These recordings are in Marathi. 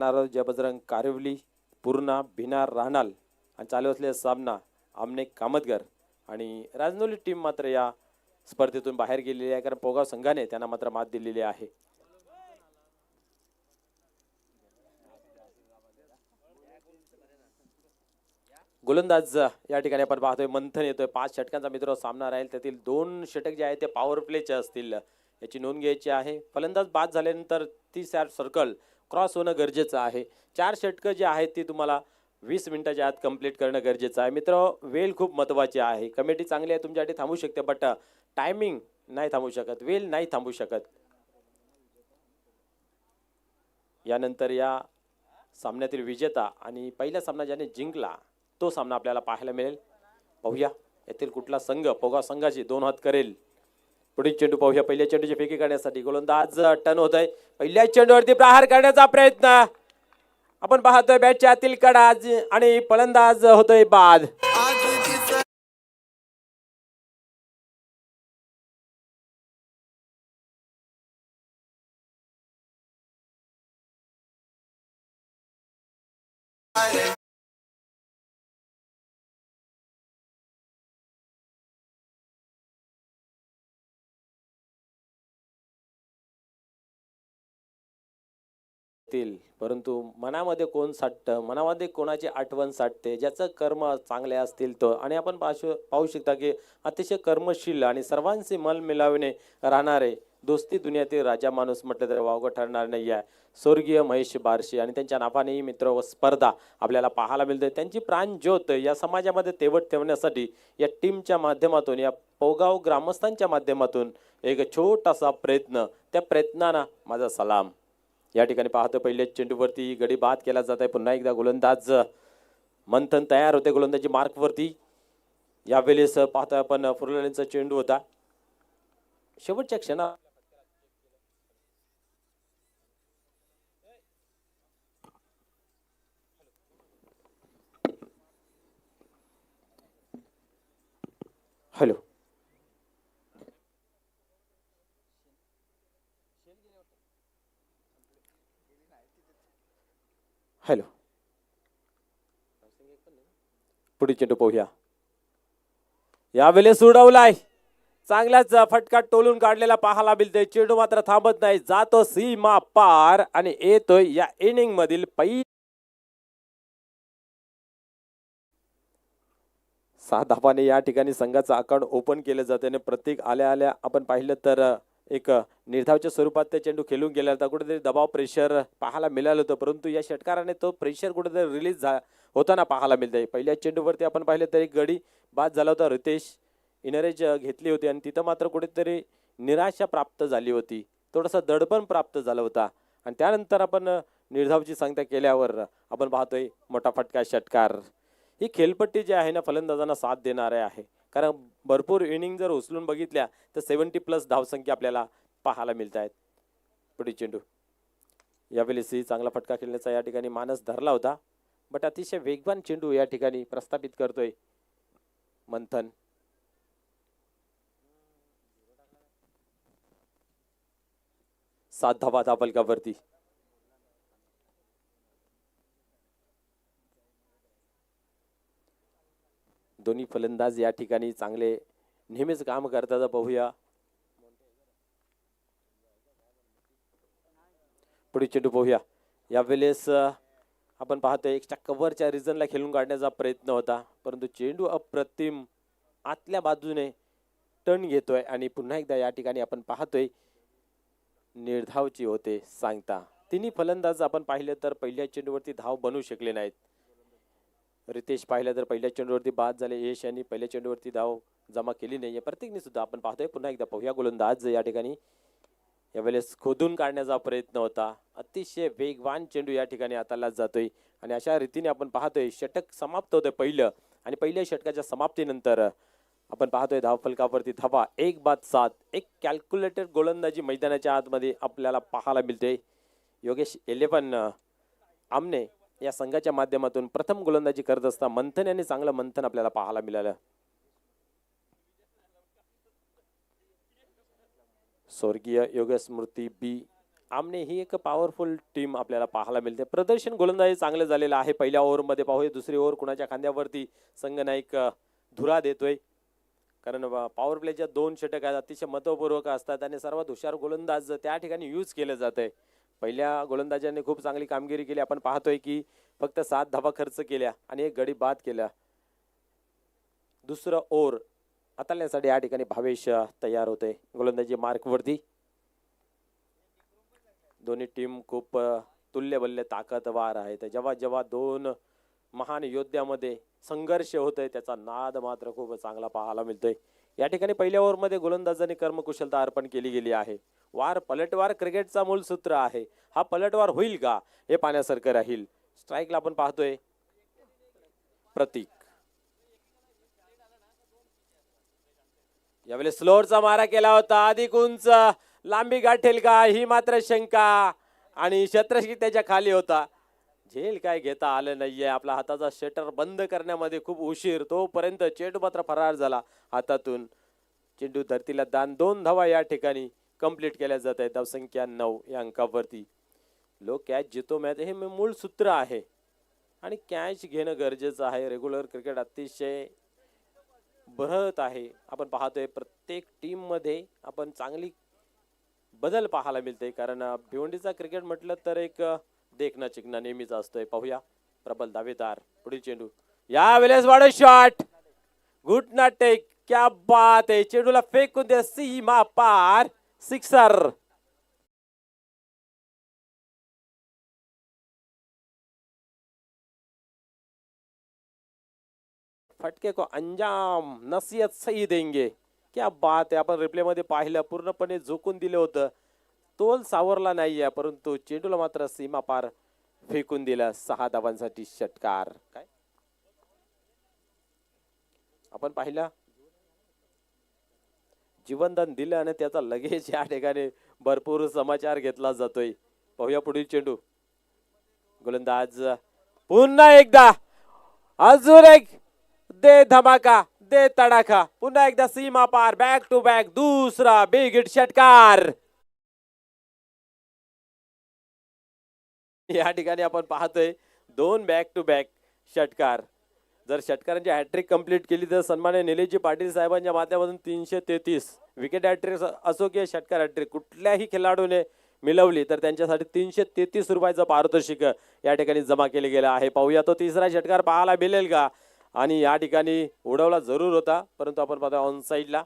जबजरंग कारिवली, पूर्णा भिनार राहणाल आणि चालू असलेला सामना आमने कामतगर आणि राजनोली टीम मात्र या स्पर्धेतून बाहेर गेलेली आहे, कारण पोगाव संघाने त्यांना मात्र मात दिलेली आहे. गोलंदाज या ठिकाणी आपण पाहतोय मंथन येतोय. 5 षटकांचा मित्र सामना राहील, त्यातील 2 षटक जे आहेत ते पॉवर प्लेचे असतील, याची नोंद घ्यायची आहे. फलंदाज बाद झाल्यानंतर 30 यार्ड सर्कल क्रॉस होणं गरजेचं आहे. 4 षटकं जे आहेत ती तुम्हाला 20 मिनिटाच्या आत कंप्लीट करणं गरजेचं आहे. मित्र, वेळ खूप महत्त्वाची आहे. कमिटी चांगली आहे, तुमच्यासाठी थांबू शकते, बट टायमिंग नाही थांबू शकत, वेळ नाही थांबू शकत. यानंतर या सामन्यातील विजेता आणि पहिला सामना ज्याने जिंकला तो सामना आपल्याला पाहायला मिळेल. पाहूया येथील कुठला संघ पोगाव संघाची 2 हात करेल. पुढील चेंडू पाहूया. पहिल्या चेंडूची फेकी करण्यासाठी गोलंदाज टर्न होत आहे. पहिल्या चेंडूवरती प्रहार करण्याचा प्रयत्न आपण पाहतोय. बॅटच्या आतील कडा आणि फलंदाज होतोय बाद. परंतु मनामध्ये कोण साठतं, मनामध्ये कोणाची आठवण साठते, ज्याचं कर्म चांगले असतील तो. आणि आपण पाहू शकता की अतिशय कर्मशील आणि सर्वांचे मन मिळवणे राहणारे दोस्ती दुनियातील राजा माणूस म्हटलं तर वावगं ठरणार नाही आहे. स्वर्गीय महेश बारशी आणि त्यांच्या नावानेही मित्र व स्पर्धा आपल्याला पाहायला मिळते. त्यांची प्राणज्योत या समाजामध्ये तेवत ठेवण्यासाठी या टीमच्या माध्यमातून, या पोगाव ग्रामस्थांच्या माध्यमातून एक छोटासा प्रयत्न, त्या प्रयत्नांना माझा सलाम. या ठिकाणी पाहतो पहिल्या चेंडूवरती गडी बाद केला जात आहे. पुन्हा एकदा गोलंदाज मंथन तयार होते गोलंदाजी मार्कवरती. यावेळेस पाहतोय आपण फुरलेचा चेंडू होता. शेवटच्या क्षणा हॅलो हॅलो पुढील चेंडू पाहूया. यावेळेस उडवलाय, चांगलाच फटका टोलून काढलेला पाहायला मिळतोय. चेंडू मात्र थांबत नाही, जातो सीमा पार आणि येतोय या इनिंग मधील 6 धावाने या ठिकाणी संघाचं अकाउंट ओपन केलं जाते. आणि प्रत्येक आल्या आल्या आपण पाहिलं तर एक निर्धावच्या स्वरूपात ते चेंडू खेळून गेला होता. कुठेतरी दबाव प्रेशर पाहायला मिळालं होतं, परंतु या षटकाराने तो प्रेशर कुठेतरी रिलीज होताना पाहायला मिळतंय. पहिल्या चेंडूवरती आपण पाहिलं तर एक गडी बाद झाला होता. रितेश इनरेज घेतली होती आणि तिथं मात्र कुठेतरी निराशा प्राप्त झाली होती, थोडासा दडपण प्राप्त झाला होता. आणि त्यानंतर आपण निर्धावची संख्या केल्यावर आपण पाहतोय मोठा फटका षटकार. ही खेळपट्टी जी आहे ना फलंदाजांना साथ देणारे आहे, कारण भरपूर इनिंग जर उचलून बघितल्या तर 70+ धावसंख्या आपल्याला पाहायला मिळत आहेत. पुढील चेंडू यावेळेस चांगला फटका खेळण्याचा या ठिकाणी मानस धरला होता, बट अतिशय वेगवान चेंडू या ठिकाणी प्रस्थापित करतोय मंथन. 7 धावा धावफलकावरती. दोन्ही फलंदाज या ठिकाणी चांगले नेहमीच काम करतात. पाहूया पुढील चेंडू पाहूया. यावेळेस आपण पाहतोय एक्स्ट्रा कव्हरच्या रिजनला खेळून काढण्याचा प्रयत्न होता, परंतु चेंडू अप्रतिम आतल्या बाजूने टर्न घेतोय. आणि पुन्हा एकदा या ठिकाणी आपण पाहतोय निर्धावची होते सांगता. तिन्ही फलंदाज आपण पाहिले तर पहिल्या चेंडूवरती धाव बनवू शकले नाहीत. रितेश पाहिलं तर पहिल्या चेंडूवरती बाद झाले. यश यांनी पहिल्या चेंडूवरती धाव जमा केली नाहीये. प्रत्येकने सुद्धा आपण पाहतोय. पुन्हा एकदा पाहूया गोलंदाज या ठिकाणी यावेळेस खोदून काढण्याचा प्रयत्न होता. अतिशय वेगवान चेंडू या ठिकाणी हाताळला जातोय आणि अशा रीतीने आपण पाहतोय षटक समाप्त होतंय पहिलं. आणि पहिल्या षटकाच्या समाप्तीनंतर आपण पाहतोय धावफलकावरती धावा 1-7. एक कॅल्क्युलेटेड गोलंदाजी मैदानाच्या आतमध्ये आपल्याला पाहायला मिळते. योगेश 11 आमने या संघाच्या माध्यमातून प्रथम गोलंदाजी करत असता मंथन यांनी चांगलं मंथन आपल्याला पाहायला मिळालं. स्वर्गीय योगेश स्मृती बी आमने ही एक पॉवरफुल टीम आपल्याला पाहायला मिळते. प्रदर्शन गोलंदाजी चांगलं झालेलं आहे. पहिल्या ओव्हरमध्ये पाहूया दुसरी ओव्हर कुणाच्या खांद्यावरती संघनायक धुरा देतोय, कारण पॉवर प्लेच्या 2 षटक अतिशय महत्वपूर्वक असतात आणि सर्वात हुशार गोलंदाज त्या ठिकाणी यूज केले जात आहे. पहिल्या गोलंदाजांनी खूप चांगली कामगिरी केली. आपण पाहतोय की फक्त 7 धावा खर्च केल्या आणि एक गडी बाद केला. दुसरं ओव्हर हाताळण्यासाठी या ठिकाणी भावेश तयार होते गोलंदाजी मार्कवरती. दोन्ही टीम खूप तुल्यबल्य ताकदवार आहेत. जेव्हा जेव्हा दोन महान योद्ध्यामध्ये संघर्ष होतोय त्याचा नाद मात्र खूप चांगला पाहायला मिळतोय. या ठिकाणी पहिल्या ओव्हरमध्ये गोलंदाजांनी कर्मकुशलता अर्पण केली गेली आहे. वार पलटवार क्रिकेटचा मूळ सूत्र आहे. हा पलटवार होईल का हे पाहण्यासारखं राहील. स्ट्राईकला आपण पाहतोय प्रतीक. यावेळी स्लोअरचा मारा केला होता. अधिक उंच लांबी गाठेल का ही मात्र शंका आणि शतरक्षी त्याच्या खाली होता. झेल काय घेता आलं नाहीये. आपला हाताचा शटर बंद करण्यामध्ये खूप उशीर, तोपर्यंत चेंडू मात्र फरार झाला हातातून. चेंडू धरतीला दान. 2 धावा या ठिकाणी कंप्लीट केल्या जात आहेत. धावसंख्या 9 या अंकावरती. लोक कॅच जितो मॅच हे मूळ सूत्र आहे आणि कॅच घेणं गरजेचं आहे. रेग्युलर क्रिकेट अतिशय बहरत आहे. आपण पाहतोय प्रत्येक टीम मध्ये आपण चांगली बदल पाहायला मिळते, कारण भिवंडीचा क्रिकेट म्हटलं तर एक देखना चिकना नेहमीच असतोय. पाहूया प्रबल दावेदार. पुढील चेंडू या वेळेस वाढ शॉट. घुटना टेक. क्या बात आहे. चेंडूला फेकून द्या सीमा पार. सिक्सर. फटके को अंजाम नसीहत सही देंगे. क्या बात आहे. आपण रिप्ले मध्ये पाहिलं पूर्णपणे झोकून दिलं होतं. तोल सावरला नाहीये, परंतु चेंडूला मात्र सीमा पार फेकून दिला. 6 धावांसाठी षटकार. काय आपण पाहिलं जीवनदान दिलं आणि त्याचा लगेच या ठिकाणी भरपूर समाचार घेतला जातोय. पाहूया पुढील चेंडू. गोलंदाज पुन्हा एकदा अजून एक दे धमाका दे तडाखा. पुन्हा एकदा सीमा पार. बॅक टू बॅक दुसरा बिग हिट षटकार. या ठिकाणी आपण पाहतोय 2 बॅक टू बॅक षटकार. जर षटकारांची हॅट्रिक कंप्लीट केली तर सन्मान्य निलेशजी पाटील साहेबांच्या माध्यमातून 333 विकेट हॅट्रिक असो की षटकार हॅट्रिक कुठल्याही खेळाडूने मिळवली तर त्यांच्यासाठी 333 रुपयाचं पारितोषिक या ठिकाणी जमा केले गेलं आहे. पाहूया तो तिसरा षटकार पाहायला मिळेल का. आणि या ठिकाणी उडवला जरूर होता, परंतु आपण पाहतो ऑन साईडला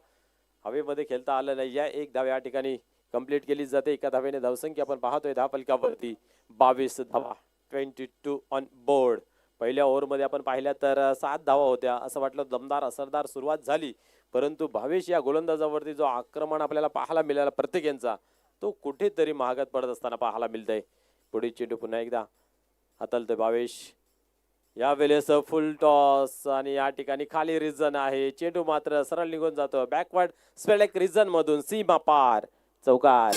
हवेमध्ये खेळता आलं नाही. या एक धाव या ठिकाणी कंप्लीट केली जाते. एका धावेने धावसंख्या आपण पाहतोय धावफलकावरती 22 धावा. 22 ऑन बोर्ड. पहिल्या ओव्हरमध्ये आपण पाहिल्या तर 7 धावा होत्या. असं वाटलं दमदार असरदार सुरुवात झाली, परंतु भावेश या गोलंदाजावरती जो आक्रमण आपल्याला पाहायला मिळाला प्रत्येक यांचा, तो कुठेतरी महागात पडत असताना पाहायला मिळतंय. पुढे चेंडू पुन्हा एकदा हाताळतोय भावेश. या वेळेस फुल टॉस आणि या ठिकाणी खाली रिझन आहे. चेंडू मात्र सरळ निघून जातो बॅकवर्ड स्पेलेक रिझन मधून. सीमा पार. चौकार.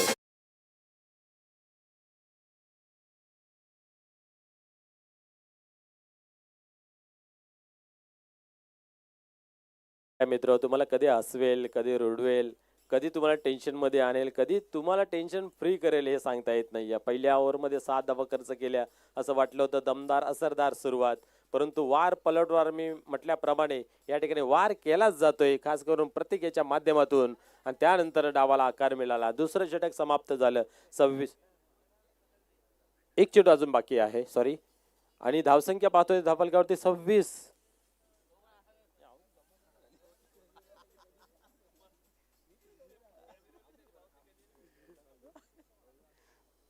मित्र तुम्हाला कधी हसवेल, कधी रुडवेल, कधी तुम्हाला टेन्शन मध्ये आणेल, कधी तुम्हाला टेन्शन फ्री करेल हे सांगता येत नाही. पहिल्या ओव्हरमध्ये 7 धावा खर्च केल्या. असं वाटलं होतं दमदार असरदार सुरुवात, परंतु वार पलटवार मी म्हटल्याप्रमाणे या ठिकाणी वार केलाच जातोय, खास करून प्रत्येकाच्या माध्यमातून. आणि त्यानंतर डावाला आकार मिळाला. दुसरं षटक समाप्त झालं. 26 एक चेंडू अजून बाकी आहे. सॉरी. आणि धावसंख्या पाहतोय धावफलकावरती 26.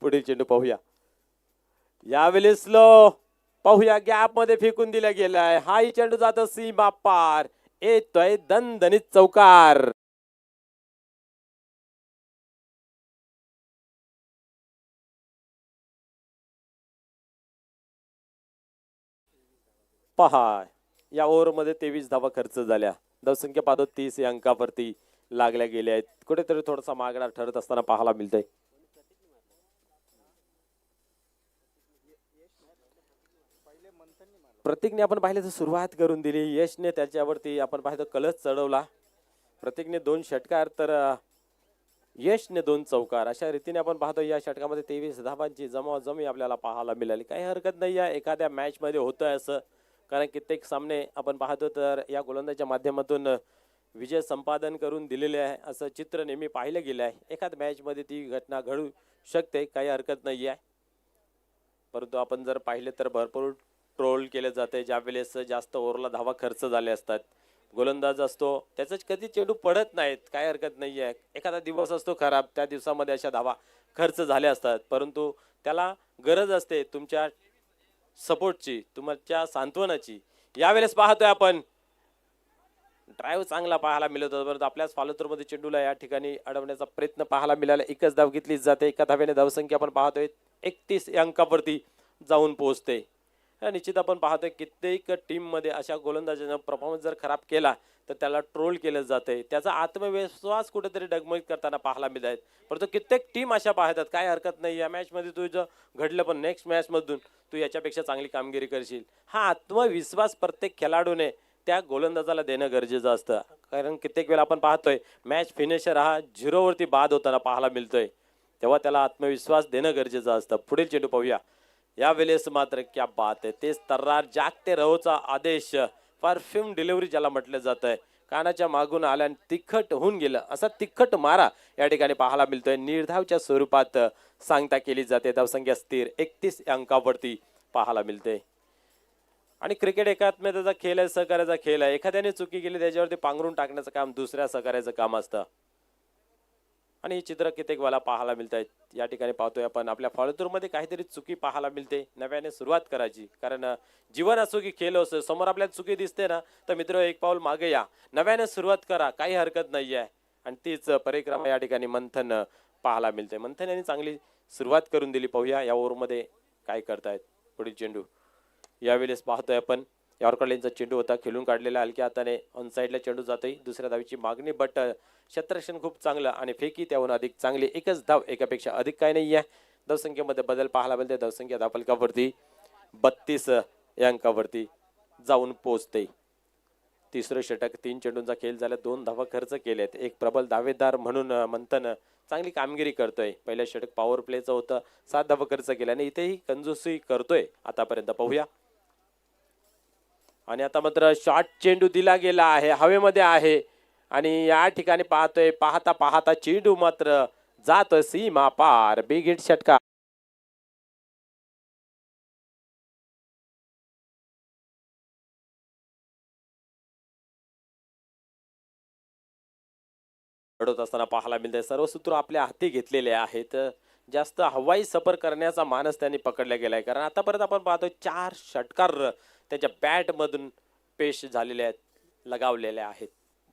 पुढील चेंडू पाहूया. यावेळी स्लो. पाहूया गॅप मध्ये फेकून दिला गेलाय. हाही चेंडू जातो सीमा पार. येतोय दणदणीत चौकार. पहा या ओव्हर मध्ये 23 धावा खर्च झाल्या. धावसंख्या पाहतो 30 या अंकावरती लागल्या गेल्या आहेत. कुठेतरी थोडासा मागणा ठरत असताना पाहायला मिळतंय. प्रतीकने आपण पाहिलं तर सुरुवात करून दिली. यशने त्याच्यावरती आपण पाहिलं कलच चढवला. प्रतीकने 2 षटकार तर यशने 2 चौकार अशा रीतीने आपण पाहतो या षटकामध्ये 23 धावांची जमावजमी आपल्याला पाहायला मिळाली. काही हरकत नाही आहे एखाद्या मॅचमध्ये होतंय असं, कारण कित्येक सामने आपण पाहतो तर या गोलंदाजाच्या माध्यमातून विजय संपादन करून दिलेले आहे असं चित्र नेहमी पाहिलं गेलं आहे. एखाद्या मॅचमध्ये ती घटना घडू शकते, काही हरकत नाही आहे. परंतु आपण जर पाहिले तर भरपूर ट्रोल केले जाते ज्यावेळेस जास्त ओव्हरला धावा खर्च झाले असतात. गोलंदाज असतो त्याच कधी चेंडू पडत नाहीत, काय हरकत नाही आहे. एखादा दिवस असतो खराब, त्या दिवसामध्ये अशा धावा खर्च झाल्या असतात, परंतु त्याला गरज असते तुमच्या सपोर्टची, तुमच्या सांत्वनाची. यावेळेस पाहतोय आपण ड्राईव्ह चांगला पाहायला मिळत होता, परंतु आपल्याच फॉलोथ्रोमध्ये चेंडूला या ठिकाणी अडवण्याचा प्रयत्न पाहायला मिळाला. एकच धाव घेतली जाते, एका धावेने धावसंख्या आपण पाहतोय 31 या अंकावरती जाऊन पोहोचते. निश्चित आपण पाहतोय कित्येक टीम मध्ये अशा गोलंदाजाने परफॉर्मन्स जर खराब केला तर त्याला ट्रोल केलं जाते, त्याचा आत्मविश्वास कुठेतरी डगमग करताना पाहायला मिळत आहेत. परंतु कित्येक टीम अशा पाहतात काय हरकत नाही, या मॅच मध्ये तुझं घडलं पण नेक्स्ट मॅच मधून तू याच्यापेक्षा चांगली कामगिरी करशील. हा आत्मविश्वास प्रत्येक खेळाडूने त्या गोलंदाजाला देणं गरजेचं असतं, कारण कित्येक वेळा आपण पाहतोय मॅच फिनिशर हा 0 वरती बाद होताना पाहायला मिळतोय, तेव्हा त्याला आत्मविश्वास देणं गरजेचं असतं. पुढील चेंडू पाहूया. यावेळेस मात्र क्या बात आहे, तेच तर्रार जागते रहोचा आदेश, परफ्यूम डिलिव्हरी ज्याला म्हटलं जात आहे, कानाच्या मागून आल्याने तिखट होऊन गेलं असा तिखट मारा या ठिकाणी पाहायला मिळतोय. निर्धावच्या स्वरूपात सांगता केली जाते. धावसंख्या स्थिर 31 अंकावरती पाहायला मिळते. आणि क्रिकेट एकात्मतेचा खेळ आहे, सहकार्याचा खेळ आहे. एखाद्याने चुकी केली त्याच्यावरती पांघरून टाकण्याचं काम दुसऱ्या सहकार्याचं काम असतं, आणि हे चित्र कित्येक वेळा पाहायला मिळत आहेत. या ठिकाणी पाहतोय आपण आपल्या फॉलोथ्रोमध्ये काहीतरी चुकी पाहायला मिळते, नव्याने सुरुवात करायची, कारण जीवन असो की खेळ असो, समोर आपल्याला चुकी दिसते ना तर मित्र एक पाऊल मागे या, नव्याने सुरुवात करा, काही हरकत नाही आहे. आणि तीच परिक्रमा या ठिकाणी मंथन पाहायला मिळते. मंथन यांनी चांगली सुरुवात करून दिली. पाहूया या ओव्हरमध्ये काय करतायत. पुढील चेंडू यावेळेस पाहतोय आपण यॉर्कर चेंडू होता, खेळून काढलेला हलक्या हाताने ऑन साईडला चेंडू जातोय. दुसऱ्या धावीची मागणी, बट क्षेत्ररक्षण खूप चांगलं आणि फेकी त्याहून अधिक चांगली. एकच धाव, एकापेक्षा अधिक काही नाही आहे. धावसंख्येमध्ये बदल पाहायला मिळते. धावसंख्या धावफलकावरती 32 या अंकावरती जाऊन पोहोचते. तिसरं षटक, 3 चेंडूंचा खेळ झाला, 2 धावा खर्च केलेत. एक प्रबल दावेदार म्हणून मंथन चांगली कामगिरी करतोय. पहिलं षटक पॉवर प्लेचं होतं, 7 धावा खर्च केल्याने इथेही कंजूसी करतोय आतापर्यंत. पाहूया. आणि आता मात्र शॉर्ट चेंडू दिला गेला आहे, हवेमध्ये आहे, आणि या ठिकाणी पाहतोय पाहता पाहता चेंडू मात्र जातोय सीमा पार. बिग हिट षटका. घडवत असताना पाहायला मिळते. सर्व सूत्र आपल्या हाती घेतलेले आहेत. जास्त हवाई सफर करण्याचा मानस त्यांनी पकडला गेलाय, कारण आतापर्यंत आपण पाहतो 4 षटकार त्याच्या बॅट मधून पेश झालेले आहेत, लगावलेले आहेत.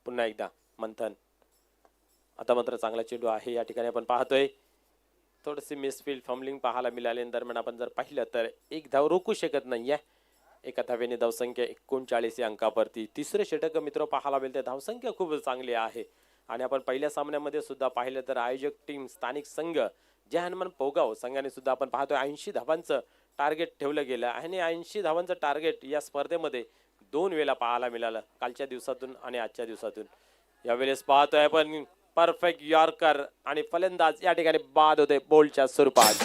पुन्हा एकदा मंथन. आता मात्र चांगला चेंडू आहे. या ठिकाणी आपण पाहतोय थोडीशी मिसफील्ड फंबलिंग पाहायला मिळाले. दरम्यान आपण जर पाहिलं तर एक धाव रोखू शकत नाहीये. एका धावेने धावसंख्या 39 या अंकावरती. तिसरे षटक मित्र पाहायला मिळते. धावसंख्या खूप चांगली आहे. आणि आपण पहिल्या सामन्यामध्ये सुद्धा पाहिलं तर आयोजक टीम स्थानिक संघ जय हनुमान पोगाव संघाने सुद्धा आपण पाहतोय 80 धावांचं टार्गेट ठेवलं गेलं, आणि 80 धावांचं टार्गेट या स्पर्धेमध्ये 2 वेळा पाहायला मिळालं, कालच्या दिवसातून आणि आजच्या दिवसातून. यावेळेस पाहतोय आपण परफेक्ट यॉर्कर आणि फलंदाज या ठिकाणी बाद होते बोलच्या स्वरूपात.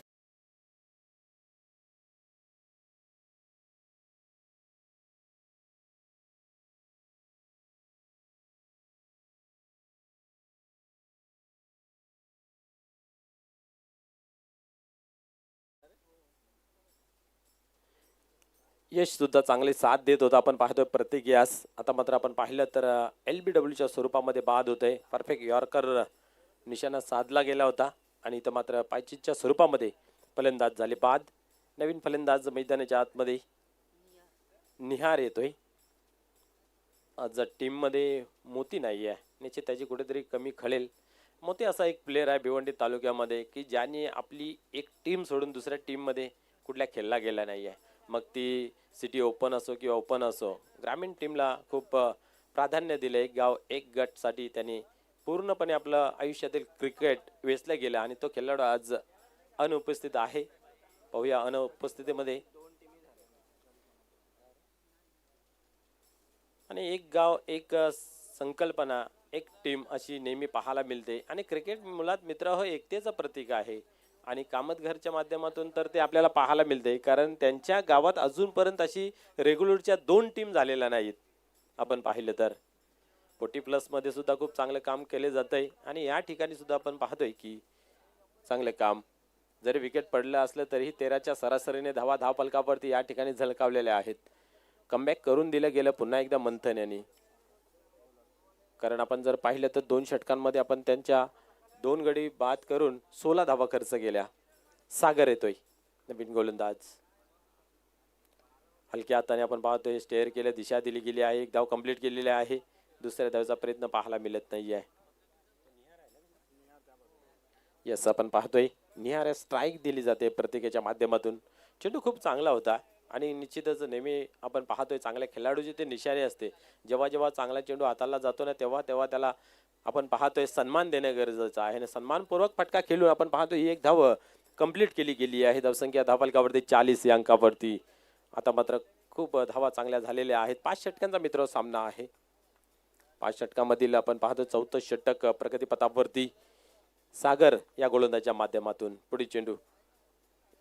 यश सुद्धा चांगली साथ देत होता. आपण पाहतोय प्रत्येक यास. आता मात्र आपण पाहिलं तर LBWच्या स्वरूपामध्ये बाद होते. परफेक्ट यॉर्कर निशाणा साधला गेला होता, आणि इथं मात्र पायचीच्या स्वरूपामध्ये फलंदाज झाले बाद. नवीन फलंदाज मैदानाच्या आतमध्ये निहार येतोय. आज टीम मध्ये मोती नाही आहे, निश्चित त्याची कुठेतरी कमी खळेल. मोती असा एक प्लेअर आहे भिवंडी तालुक्यामध्ये की ज्याने आपली एक टीम सोडून दुसऱ्या टीम मध्ये कुठल्या खेळला गेला नाही आहे. मग ती सिटी ओपन असो किंवा ओपन असो, ग्रामीण टीमला खूप प्राधान्य दिले. एक गाव एक गटसाठी त्यांनी पूर्णपणे आपलं आयुष्यातील क्रिकेट वेचलं गेलं, आणि तो खेळाडू आज अनुपस्थित आहे. पाहूया अनुपस्थितीमध्ये. आणि एक गाव एक संकल्पना, एक टीम अशी नेहमी पाहायला मिळते आणि क्रिकेट मुळात मित्र हो एकतेचं प्रतीक आहे. आणि कामतघरच्या माध्यमातून तर ते आपल्याला पाहायला मिळते, कारण त्यांच्या गावात अजूनपर्यंत अशी रेग्युलरच्या 2 टीम झालेल्या नाहीत. आपण पाहिलं तर 40+ मध्ये सुद्धा खूप चांगलं काम केले जातंय आणि या ठिकाणी सुद्धा आपण पाहतोय की चांगले काम. जरी विकेट पडलं असलं तरीही 13च्या सरासरीने धावा धावफलकावरती या ठिकाणी झळकावलेल्या आहेत. कमबॅक करून दिलं गेलं पुन्हा एकदा मंथन यांनी, कारण आपण जर पाहिलं तर 2 षटकांमध्ये आपण त्यांच्या 2 गडी बाद करून 16 धावा खर्च केल्या. सागर येतोय नवीन गोलंदाज. हलक्या हाताने आपण पाहतोय स्टेअर केलं, दिशा दिली गेली आहे. एक धाव कंप्लीट केलेली आहे. दुसऱ्या धावेचा प्रयत्न पाहायला मिळत नाहीये. यस, आपण पाहतोय निहाऱ्या स्ट्राईक दिली जाते प्रत्येकाच्या माध्यमातून. चेंडू खूप चांगला होता आणि निश्चितच नेहमी आपण पाहतोय चांगल्या खेळाडूची ते निशाणी असते. जेव्हा जेव्हा चांगला चेंडू हाताला जातो ना तेव्हा तेव्हा त्याला आपण पाहतोय सन्मान देणे गरजेचं आहे. आणि सन्मानपूर्वक फटका खेळून आपण पाहतोय ही एक धाव कंप्लीट केली गेली आहे. धावसंख्या धावफलकावरती 40 या अंकावरती. आता मात्र खूप धावा चांगल्या झालेल्या आहेत. 5 षटकांचा मित्र सामना आहे. 5 षटकांमधील आपण पाहतो 4थं षटक प्रगतीपथावरती. सागर या गोलंदाजाच्या माध्यमातून पुढील चेंडू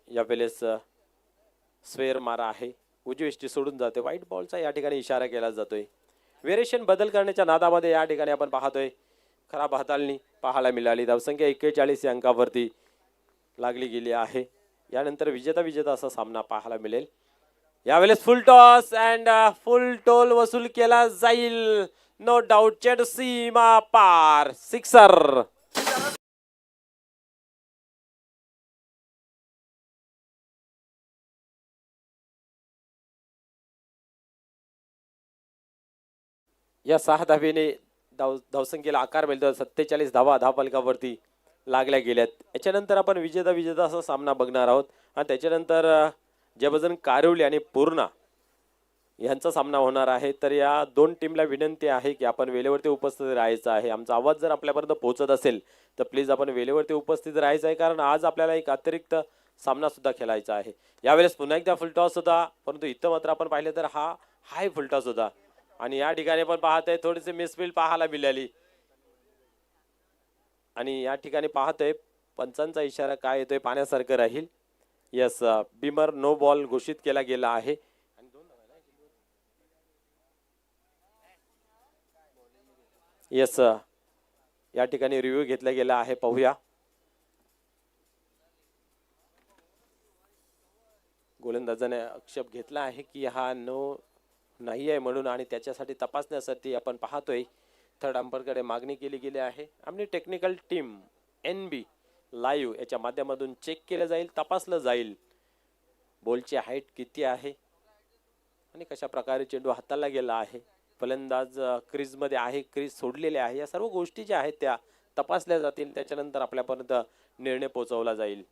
यावेळेस स्वेअर मारा आहे. उजवीष्टी सोडून जाते. व्हाईट बॉलचा या ठिकाणी इशारा केला जातोय. व्हेरिएशन बदल करण्याच्या नादामध्ये या ठिकाणी आपण पाहतोय खराब हाताळणी पाहायला मिळाली. धावसंख्या 41 या अंकावरती लागली गेली आहे. यानंतर विजेता असा सामना पाहायला मिळेल. यावेळेस फुल टॉस अँड फुल टोल वसूल केला जाईल. नो डाऊट चेंडू सीमा पार. सिक्सर. या 6 धावेने धावसंख्येला आकार मिळतो. 47 धावा धावफलकावरती लागल्या गेल्यात. याच्यानंतर आपण विजेता असा सामना बघणार आहोत आणि त्याच्यानंतर जयभजन कारिवली आणि पूर्णा यांचा सामना होणार आहे. तर या 2 टीमला विनंती आहे की आपण वेळेवरती उपस्थित राहायचं आहे. आमचा आवाज जर आपल्यापर्यंत पोहोचत असेल तर प्लीज आपण वेळेवरती उपस्थित राहायचं आहे, कारण आज आपल्याला एक अतिरिक्त सामना सुद्धा खेळायचा आहे. यावेळेस पुन्हा एकदा फुलटॉस होता, परंतु इथं मात्र आपण पाहिलं तर हा हाय फुलटॉस होता आणि या ठिकाणी आपण पाहतोय थोडीशी मिसफील्ड पाहायला मिळाली. आणि या ठिकाणी पाहतोय पंचांचा इशारा काय येतोय पाण्यासारखं राहील. यस, बिमर नो बॉल घोषित केला गेला आहे. यस, या ठिकाणी रिव्ह्यू घेतला गेला आहे. पाहूया. गोलंदाजाने आक्षेप घेतला आहे की हा नो नाही आहे म्हणून, आणि त्याच्यासाठी तपासण्यासाठी आपण पाहतोय थर्ड अंपरकडे मागणी केली गेली आहे. आमची टेक्निकल टीम NB लाईव्ह याच्या माध्यमातून चेक केलं जाईल, तपासलं जाईल बॉलची हाईट किती आहे आणि कशा प्रकारे चेंडू हाताला गेला आहे. फलंदाज क्रीज मध्ये आहे, क्रीज सोडलेले आहे, या सर्व गोष्टी ज्या आहेत त्या तपासल्या जातील. त्याच्यानंतर आपल्यापर्यंत निर्णय पोहोचवला जाईल.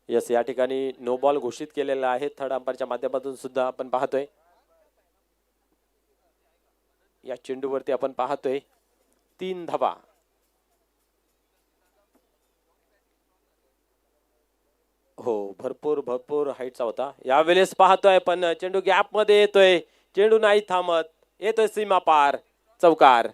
यस, या ठिकाणी नो बॉल घोषित केलेला आहे. थर्ड अंपायरच्या माध्यमातून सुद्धा आपण पाहतोय या चेंडूवरती आपण पाहतोय 3 धावा. हो, भरपूर हाईटचा होता. यावेळेस पाहतोय पण चेंडू गॅप मध्ये येतोय. चेंडू नाही थांबत, येतोय सीमा पार. चौकार.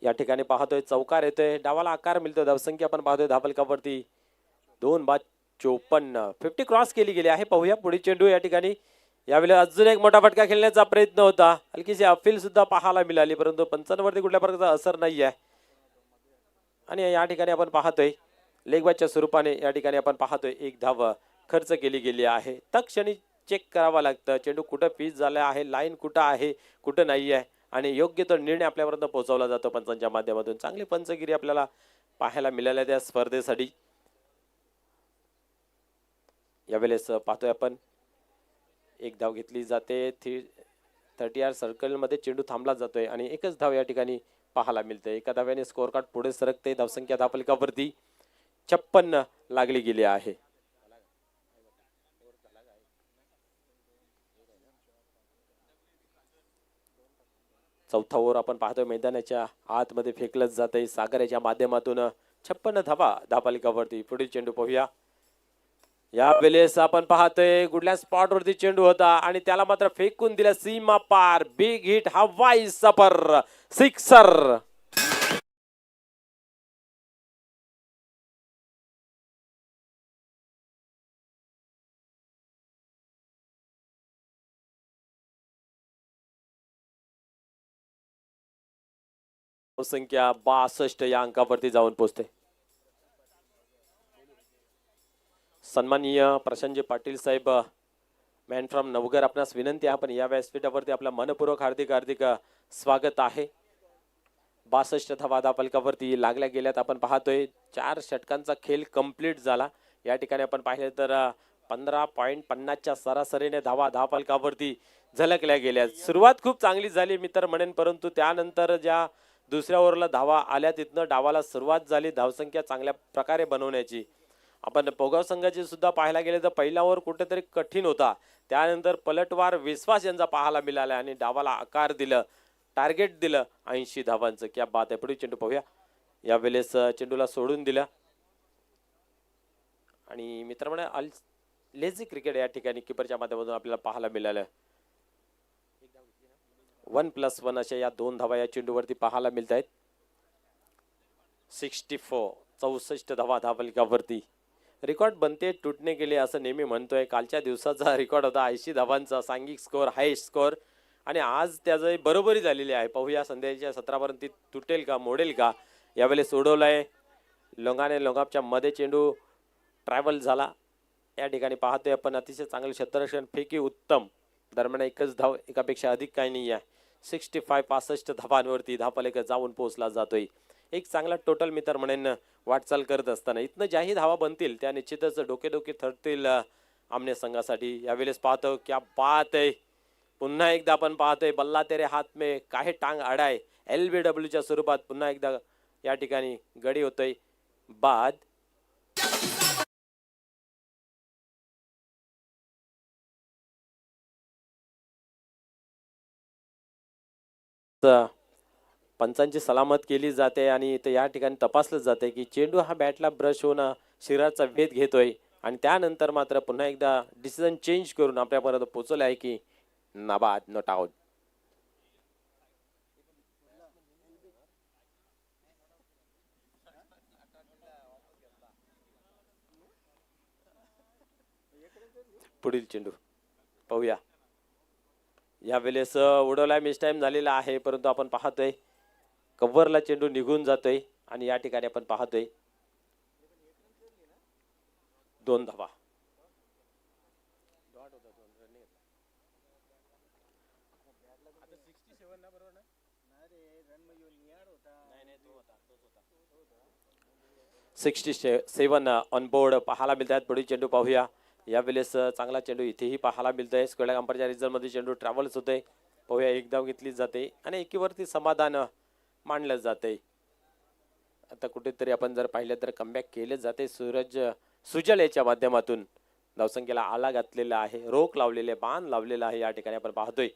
या ठिकाणी पाहतोय चौकार येतोय. डावाला आकार मिळतोय. धावसंख्या आपण पाहतोय धावफलकावरती 2/54. 50 क्रॉस केली गेली आहे. पाहूया पुढील चेंडू. या ठिकाणी यावेळेला अजून एक मोठा फटका खेळण्याचा प्रयत्न होता. हलकीशी अपील सुद्धा पाहायला मिळाली, परंतु पंचांवरती कुठल्या प्रकारचा असर नाही आहे. आणि या ठिकाणी आपण पाहतोय लेगबाजच्या स्वरूपाने या ठिकाणी आपण पाहतोय 1 धाव खर्च केली गेली आहे. तत्क्षणी चेक करावं लागतं चेंडू कुठं पीच झाला आहे, लाईन कुठं आहे, कुठं नाही आहे, आणि योग्य तो निर्णय आपल्यापर्यंत पोहोचवला जातो पंचांच्या माध्यमातून. चांगली पंचगिरी आपल्याला पाहायला मिळाल्या त्या स्पर्धेसाठी. यावेळेस पाहतोय आपण 1 धाव घेतली जाते. 30 यार्ड सर्कल मध्ये चेंडू थांबला जातोय आणि एकच धाव या ठिकाणी पाहायला मिळते. एका धाव्याने स्कोर कार्ड पुढे सरकते. धावसंख्या धावफलकावरती 56 लागली गेली आहे. चौथा ओव्हर आपण पाहतोय मैदानाच्या आतमध्ये फेकलं जातंय सागराच्या माध्यमातून. 56 धावा धावफलकावरती. पुढील चेंडू पाहूया. या वेळेस आपण पाहतोय कुठल्या स्पॉट वरती चेंडू होता आणि त्याला मात्र फेकून दिला सीमा पार. बिग हिट, हवाई सफर, सिक्सर. संख्या 62 या अंकावरती जाऊन पोहोचते. सन्माननीय प्रशांतजी पाटील साहेब, मॅन फ्रॉम नवघर, आपणास विनंती आहे आपण या व्यासपीठावरती आपला मनपूर्वक हार्दिक हार्दिक स्वागत आहे. 62 धावा धावफलकावरती लागल्या गेल्यात. आपण पाहतोय 4 षटकांचा खेळ कंप्लीट झाला. या ठिकाणी आपण पाहिलं तर 15.50च्या सरासरीने धावा धावफलकावरती झलकल्या गेल्या. सुरुवात खूप चांगली झाली मी तर म्हणेन, परंतु त्यानंतर ज्या दुसऱ्या ओव्हरला धावा आल्या तिथनं डावाला सुरुवात झाली धावसंख्या चांगल्या प्रकारे बनवण्याची. आपण पोगाव संघाचे सुद्धा पाहायला गेले तर पहिला ओव्हर कुठेतरी कठीण होता, त्यानंतर पलटवार विश्वास यांचा पाहायला मिळाला आणि डावाला आकार दिलं, टार्गेट दिलं 80 धावांचं. क्या बात आहे. पुढे चेंडू पाहूया. या वेळेस चेंडूला सोडून दिलं आणि मित्रांनो लेझी क्रिकेट या ठिकाणी किपरच्या माध्यमातून आपल्याला पाहायला मिळालं. 1+1 अशा या 2 धावा या चेंडूवरती पाहायला मिळत आहेत. 64 धावा धावफलकावरती. रेकॉर्ड बनते तुटणे गेले असं नेहमी म्हणतोय. कालच्या दिवसाचा रेकॉर्ड होता 80 धावांचा सांघिक स्कोअर, हायेस्ट स्कोअर, आणि आज त्याचं बरोबरी झालेली आहे. पाहूया संध्याच्या 17पर्यंत ती तुटेल का, मोडेल का. यावेळेस सोडवलाय लोंगाने लोंगापच्या मध्ये चेंडू ट्रॅव्हल झाला. या ठिकाणी पाहतोय आपण अतिशय चांगले क्षेत्ररक्षण, फेकी उत्तम, दरम्यान एकच धाव, एकापेक्षा अधिक काही नाही आहे. 65 धावांवरती धावफलक जाऊन पोहोचला जातोय. एक चांगला टोटल मी तर म्हणेन वाटचाल करत असताना इथनं ज्याही धावा बनतील त्या निश्चितच डोके ठरतील आमने संघासाठी. यावेळेस पाहतो क्या बात आहे. पुन्हा एकदा आपण पाहतोय बल्ला तेरे हात में काहे टांग अडाय, LBWच्या स्वरूपात पुन्हा एकदा या ठिकाणी गडी होतोय बाद. पंचांची सलामत केली जाते आणि इथं या ठिकाणी तपासलं जाते की चेंडू हा बॅटला ब्रश होऊन शरीराचा वेध घेतोय आणि त्यानंतर मात्र पुन्हा एकदा डिसिजन चेंज करून आपल्यापर्यंत पोहोचलं आहे की नाबाद, नॉट आउट. पुढील चेंडू पाहूया. या वेळेस उडवला मिस टाइम झालेला आहे, परंतु आपण पाहतोय कव्हरला चेंडू निघून जातोय आणि या ठिकाणी आपण पाहतोय 2 धावा. $67 ऑन बोर्ड पाहायला मिळतात. पुढील चेंडू पाहूया. या वेळेस चांगला चेंडू इथेही पाहायला मिळतोय. स्क्वेअर कंपनीच्या रिझल्ट मध्ये चेंडू ट्रॅव्हल्स होते. पाहूया, एक धाव घेतली जाते आणि एकीवरती समाधान मानलं जाते. आता कुठेतरी आपण जर पाहिलं तर कमबॅक केले जाते सुजल याच्या माध्यमातून. धावसंख्येला आला घातलेला आहे, रोख लावलेले, बाण लावलेला आहे. या ठिकाणी आपण पाहतोय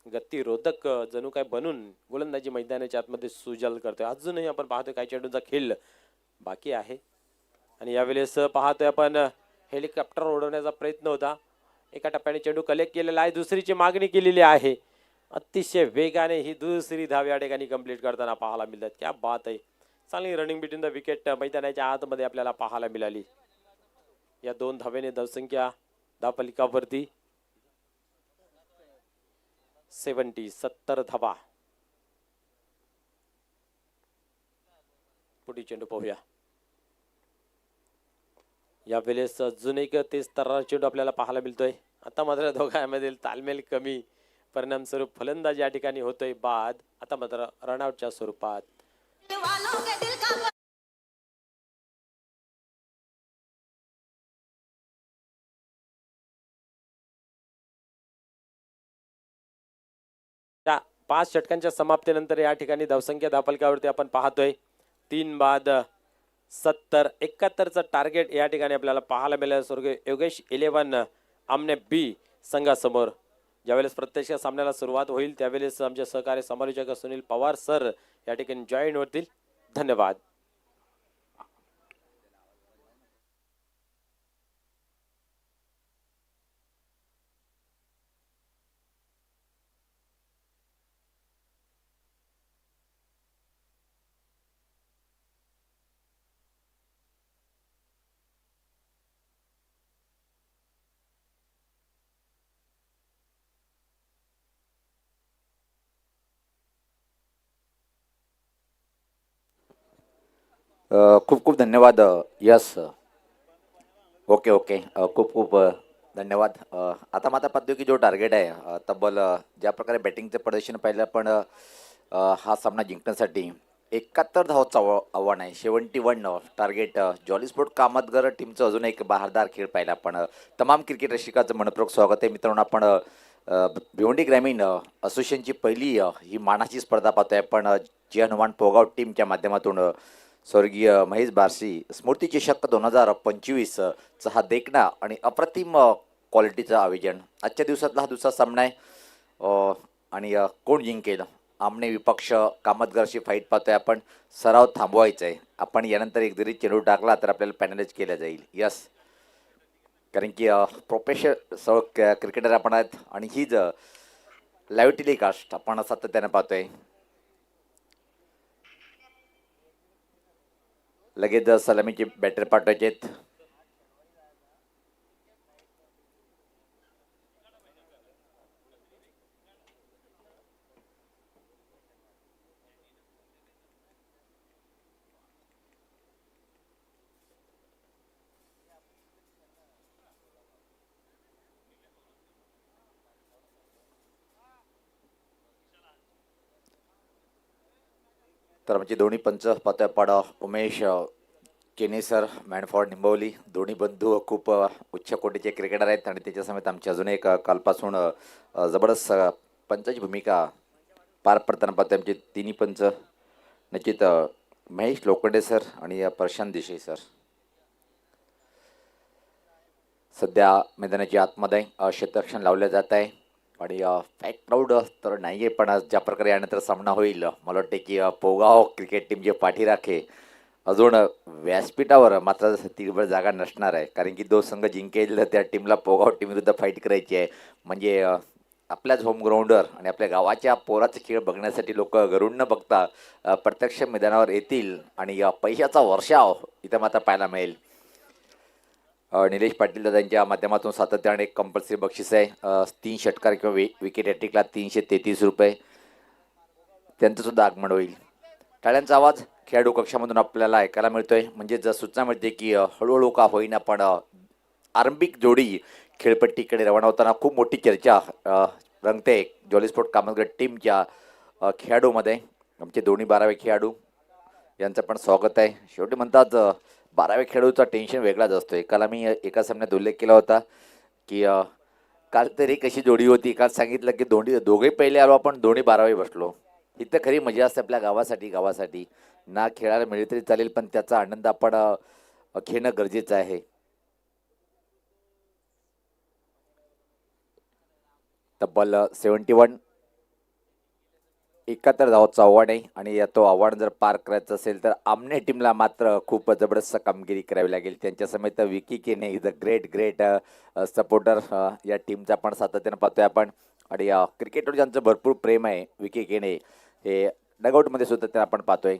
गतिरोधक जणू काय बनून गोलंदाजी मैदानाच्या आतमध्ये सुजल करतोय. अजूनही आपण पाहतोय काही चेंडूंचा खेळ बाकी आहे आणि यावेळेस पाहतोय आपण हेलिकॉप्टर उडवण्याचा प्रयत्न होता. एका टप्प्याने चेंडू कलेक्ट केलेला आहे, दुसरीची मागणी केलेली आहे. अतिशय वेगाने ही दुसरी धाव या ठिकाणी कंप्लीट करताना पाहायला मिळतात. क्या बात आहे. चांगली रनिंग बिटवीन द विकेट मैदानाच्या आतमध्ये आपल्याला पाहायला मिळाली. या 2 धावेने धावसंख्या धावफलकावरती 70 धावा. पुढील चेंडू पाहूया. या वेळेस अजून एक तेज तर्रार चेंडू आपल्याला पाहायला मिळतोय. आता मात्र दोघांमधील तालमेल कमी, परिणाम स्वरूप फलंदाज या ठिकाणी होतोय बाद. आता मात्र रनआउटच्या स्वरूपात. त्या 5 षटकांच्या समाप्तीनंतर या ठिकाणी धावसंख्या धावफलकावरती आपण पाहतोय 3 बाद 70 71चं टार्गेट या ठिकाणी आपल्याला पाहायला मिळालं. स्वर्गीय योगेश 11 आमने बी संघासमोर. ज्यावेळेस प्रत्यक्ष सामन्याला सुरुवात होईल त्यावेळेस आमचे सहकारी समालोचक सुनील पवार सर या ठिकाणी जॉईन होतील. धन्यवाद. खूप खूप धन्यवाद. यस. Okay okay. खूप खूप धन्यवाद. आता माझा पाहतो की जो टार्गेट आहे तब्बल ज्या प्रकारे बॅटिंगचं प्रदर्शन पाहिलं पण हा सामना जिंकण्यासाठी 71 धावांचं आव्हान आहे. 71 टार्गेट. जॉली स्पोर्ट कामतगर टीमचं अजून एक बहारदार खेळ पाहिला. पण तमाम क्रिकेट रसिकाचं मनपूर्वक स्वागत आहे मित्रांनो. आपण भिवंडी ग्रामीण असोसिएशनची पहिली ही मानाची स्पर्धा पाहतोय. पण जी हनुमान पोगाव टीमच्या माध्यमातून स्वर्गीय महेश बारसी स्मृती चषक 2025 चा हा देखणा आणि अप्रतिम क्वालिटीचं आयोजन. आजच्या दिवसातला हा दुसरा सामना आहे. आणि कोण जिंकेल? आमने विपक्ष कामतगरशी फाईट पाहतोय आपण. सराव थांबवायचा आहे. आपण यानंतर एक जरी चेंडू टाकला तर आपल्याला पॅनलाइज केला जाईल. यस. कारण की प्रोफेशनल सर्व क्रिकेटर आपण आहेत आणि हीच लाईव्ह टेलिकास्ट आपण सातत्याने पाहतोय. लगेच सलामीचे बॅटर पाठवायचे आहेत. तर आमचे दोन्ही पंच पाहतोय आपण. उमेश केने सर मॅन फॉर निंबवली. दोन्ही बंधू खूप उच्च कोटीचे क्रिकेटर आहेत आणि त्याच्यासमेत आमची अजून एक कालपासून जबरदस्त पंचाची भूमिका पार पडताना पाहतोय आमचे तिन्ही पंच. निश्चित महेश लोखंडे सर आणि प्रशांत देसाई सर. सध्या मैदानाची आतमध्ये क्षेत्ररक्षण लावलं जात आहे आणि फॅक्ट क्राऊड तर नाही आहे. पण ज्या प्रकारे यानंतर सामना होईल मला वाटते की पोगाव क्रिकेट टीम जे पाठी राखे अजून व्यासपीठावर मात्र तीभर जागा नसणार आहे. कारण की जो संघ जिंकेल त्या टीमला पोगाव टीम विरुद्ध फाईट करायची आहे. म्हणजे आपल्याच होम ग्राउंडवर आणि आपल्या गावाच्या पोराचा खेळ बघण्यासाठी लोक घरून न बघता प्रत्यक्ष मैदानावर येतील आणि पैशाचा वर्षाव इथं मात्र पाहायला मिळेल. निलेश पाटील दादांच्या माध्यमातून सातत्याने एक कंपल्सरी बक्षीस आहे. 3 षटकार किंवा विकेट हॅट्रिकला 333 रुपये. त्यांचं सुद्धा आगमन होईल. टाळ्यांचा आवाज खेळाडू कक्षामधून आपल्याला ऐकायला मिळतोय. म्हणजे जर सूचना मिळते की हळूहळू का होईना पण आरंभिक जोडी खेळपट्टीकडे रवाना होताना खूप मोठी चर्चा रंगते जॉली स्पोर्ट कामतगर टीमच्या खेळाडूमध्ये. आमचे दोन्ही 12वे खेळाडू यांचं पण स्वागत आहे. शेवटी म्हणतात 12व्या खेळाडूचा टेन्शन वेगळाच असतो. एकाला मी एका सामन्यात उल्लेख केला होता की काल तरी कशी जोडी होती. काल सांगितलं की दोघे पहिले आलो आपण दोन्ही 12वे बसलो. इथं खरी मजा असते आपल्या गावासाठी ना खेळायला मिळेल तरी चालेल पण त्याचा आनंद आपण घेणं गरजेचं आहे. तब्बल 71 धावांचं आव्हान आहे आणि तो आव्हान जर पार करायचं असेल तर आमने टीमला मात्र खूप जबरदस्त कामगिरी करावी लागेल. त्यांच्या समेत विकी केने इज अ ग्रेट सपोर्टर या टीमचा आपण सातत्यानं पाहतोय आपण. आणि क्रिकेटवर ज्यांचं भरपूर प्रेम आहे विकी केने हे डगआउटमध्ये सुद्धा ते आपण पाहतोय.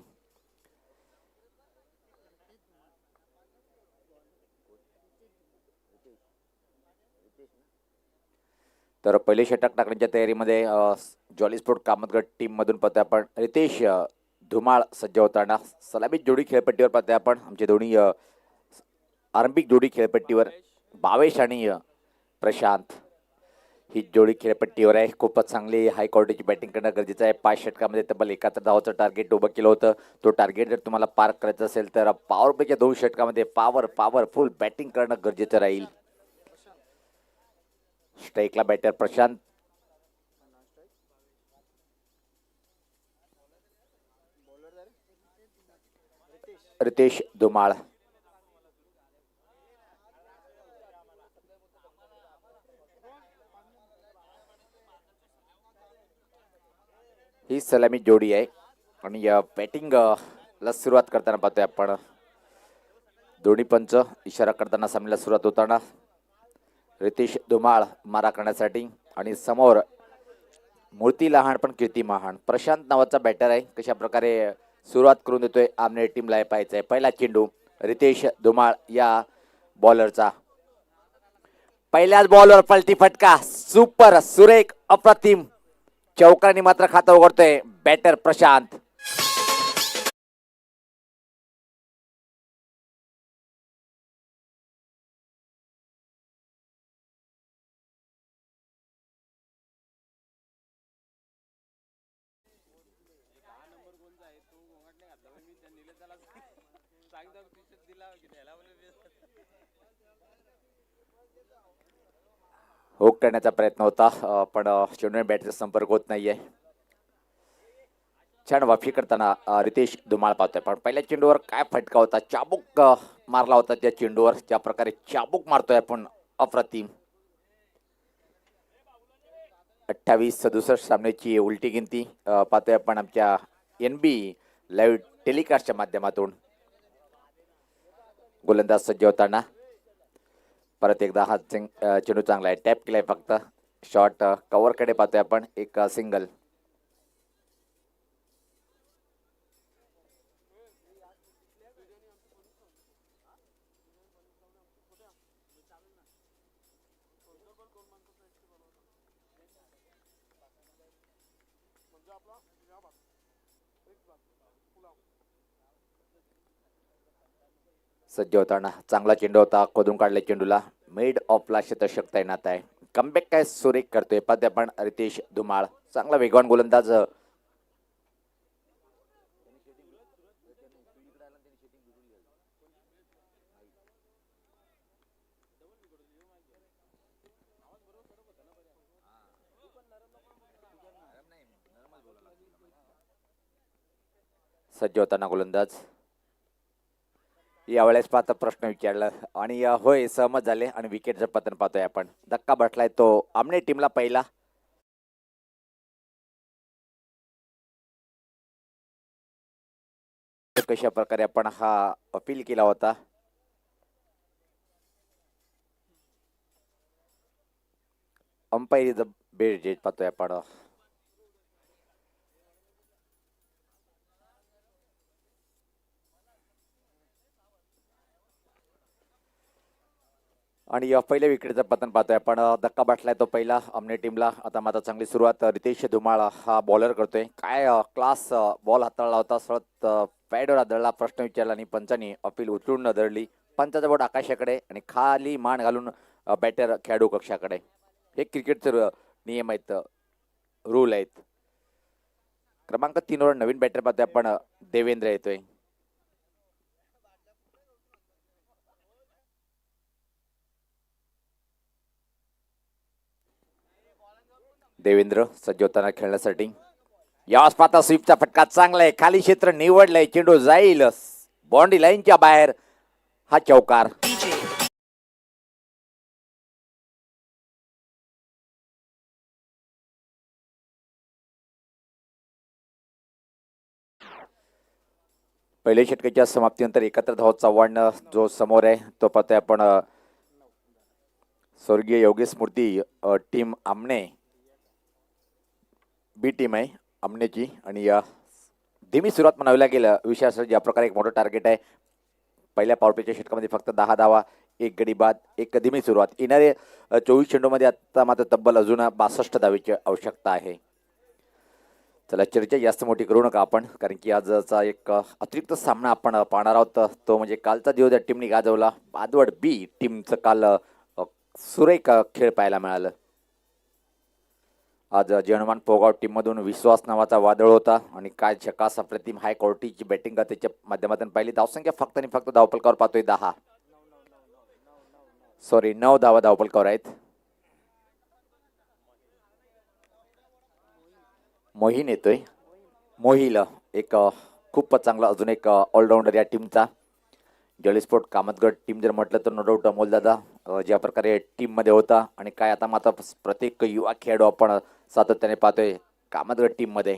तर पहिले षटक टाकण्याच्या तयारीमध्ये जॉली स्पोर्ट कामतगड टीममधून पाहतोय आपण रितेश धुमाळ सज्ज होताना. सलामी जोडी खेळपट्टीवर पाहतोय आपण. आमचे दोन्ही आरंभिक जोडी खेळपट्टीवर भावेश आणि प्रशांत ही जोडी खेळपट्टीवर आहे. खूपच चांगली हाय क्वालिटीची बॅटिंग करणं गरजेचं आहे. 5 षटकामध्ये तब्बल 71 धावाचं टार्गेट उभं केलं होतं. तो टार्गेट जर तुम्हाला पार करायचं असेल तर पॉवर प्लेच्या 2 षटकामध्ये पॉवरफुल बॅटिंग करणं गरजेचं राहील. स्ट्राईकला बॅटर प्रशांत. रितेश धुमाळ. ही सलामी जोडी आहे आणि या बॅटिंग ला सुरुवात करताना पाहतोय आपण दोन्ही पंच इशारा करताना सामन्याला सुरुवात होताना रितेश धुमाळ मारा करण्यासाठी आणि समोर मूर्ती लहान पण कीर्ती महान प्रशांत नावाचा बॅटर आहे. कशा प्रकारे सुरुवात करून देतोय आमने टीमला पाहायचंय. पहिला चेंडू रितेश धुमाळ या बॉलरचा. पहिल्याच बॉलवर पलटी फटका. सुपर सुरेख अप्रतिम चौकारांनी मात्र खातं उघडतोय बॅटर प्रशांत. हुक करण्याचा प्रयत्न होता पण चेंडूने बॅटचा संपर्क होत नाहीये. छान वाफी करताना रितेश धुमाळ पाहतोय. पण पहिल्या चेंडूवर काय फटका होता. चाबूक मारला होता त्या चेंडूवर. ज्या प्रकारे चाबूक मारतोय आपण अप्रतिम. 28-67 सामन्याची उलटी गिनती पाहतोय आपण आमच्या NB लाईव्ह टेलिकास्टच्या माध्यमातून. गोलंदाज सज्ज होताना परत एकदा हा चेंडू चांगला आहे. टॅप केलाय फक्त. शॉट कव्हर कडे पाहतोय आपण. एक सिंगल. सज्ज होताना चांगला चेंडू होता. खोदून काढल्या चेंडूला मिड ऑफला शतक तैनात आहे. कमबॅक काय सुरेख करतोय पाहतोय आपण रितेश धुमाळ. चांगला वेगवान गोलंदाज. सज्ज होताना गोलंदाज. यावेळेस पाहता प्रश्न विचारला आणि होय सहमत झाले आणि विकेटचं पतन पाहतोय आपण. धक्का बसलाय तो आमने टीमला पहिला. कशा प्रकारे आपण हा अपील केला होता. अंपायर इज बेस्ट जज पाहतोय आपण. आणि पहिल्या विकेटचं पतन पाहतोय आपण. धक्का बसलाय तो पहिला आमने टीमला. आता मात्र चांगली सुरुवात रितेश धुमाळ हा बॉलर करतोय. काय क्लास बॉल हाताळला होता. सळत पॅडवर आदळला. प्रश्न विचारला आणि पंचांनी अपील उचलून धरली. पंचाचा बोट आकाशाकडे आणि खाली मान घालून बॅटर खेळाडू कक्षाकडे. हे क्रिकेटचे नियम आहेत, रूल आहेत. क्रमांक 3 वर नवीन बॅटर पाहतोय आपण. देवेंद्र येतोय. देवेंद्र सज्ज होताना खेळण्यासाठी. यावेळेस पाहता स्वीपचा फटका चांगला आहे. खाली क्षेत्र निवडलंय. चेंडू जाईल बाउंड्री लाईनच्या बाहेर. हा चौकार. पहिल्या षटकाच्या समाप्तीनंतर एकत्र धाव चव्हाण जो समोर आहे तो पाहतोय आपण. स्वर्गीय योगेश मूर्ती टीम आमने बी टीम आहे आमनेची. आणि या धीमी सुरुवात म्हणावी लागेल. विशेष ज्या प्रकारे एक मोठं टार्गेट आहे. पहिल्या पॉवरप्लेच्या षटकामध्ये फक्त 10 धावा, 1 गडी बाद, 1 धीमी सुरुवात. येणारे 24 चेंडूमध्ये आता मात्र तब्बल अजून 62 धावेची आवश्यकता आहे. चला चर्चा जास्त मोठी करू नका आपण, कारण की आजचा एक अतिरिक्त सामना आपण पाहणार आहोत. तो म्हणजे कालचा दिवस या टीमने गाजवला. बादवड बी टीमचं काल सुरेख खेळ पाहायला मिळालं. आज जनमान पोगाव टीममधून विश्वास नावाचा वादळ होता आणि काय झकास अप्रतिम हाय क्वालिटीची बॅटिंग त्याच्या माध्यमातून पाहिली. धावसंख्या फक्त आणि फक्त धावफलकावर पाहतोय 9 धावा धावफलकावर आहेत. मोहीन येतोय. मोहिल एक खूपच चांगला अजून एक ऑलराऊंडर या टीमचा. जळीस्पोर्ट कामतगड टीम जर म्हटलं तर नो डाऊट अमोलदादा ज्या प्रकारे टीममध्ये होता आणि काय आता मात्र प्रत्येक युवा खेळाडू आपण सातत्याने पाहतोय कामतगड टीममध्ये.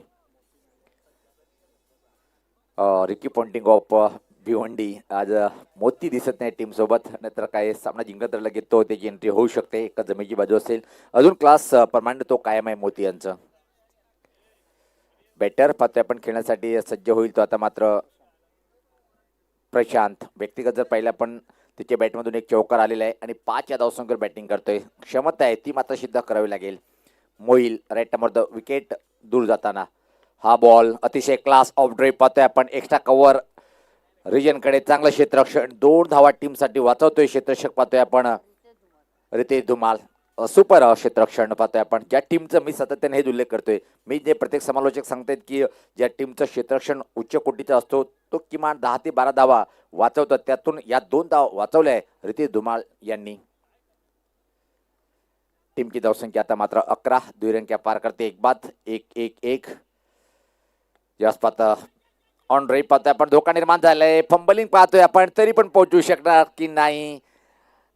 रिकी पॉन्टिंग ऑफ भिवंडी आज मोती दिसत नाही टीम सोबत, नाहीतर काय सामना जिंकत तर लगेच तो त्याची एंट्री होऊ शकते. एका जमेची बाजू असेल, अजून क्लास प्रमाणे तो कायम आहे मोती यांचं. बॅटर पाहतोय आपण खेळण्यासाठी सज्ज होईल तो आता मात्र प्रशांत. व्यक्तिगत जर पाहिलं आपण त्याच्या बॅटमधून एक चौकार आलेला आहे आणि 5 या धावसंख्येवर बॅटिंग करतोय. क्षमता आहे ती मात्र सिद्ध करावी लागेल. मोईल राईट नंबर विकेट दूर जाताना हा बॉल अतिशय क्लास ऑफ ड्राईव्ह पाहतोय आपण. एक्स्ट्रा कव्हर रिजनकडे चांगलं क्षेत्ररक्षण, 2 धावा टीमसाठी वाचवतोय क्षेत्ररक्षक पाहतोय आपण रितेश धुमाल. सुपर क्षेत्ररक्षण पाहतोय आपण. ज्या टीमचं मी सातत्याने हे उल्लेख करतोय, मी जे प्रत्येक समालोचक सांगतायत की ज्या टीमचं क्षेत्ररक्षण उच्च कोटीचा असतो तो किमान 10 ते 12 धावा वाचवतात. त्यातून या 2 धावा वाचवल्या आहे रितेश धुमाल यांनी. टीमची धावसंख्या आता मात्र 11, दुरंक्या पार करते. एक बाद 1-1-1. जास्त पाहता ऑन ड्राईव्ह पाहतोय आपण. धोका निर्माण झालाय. फंबलिंग पाहतोय आपण, तरी पण पोहोचू शकणार की नाही.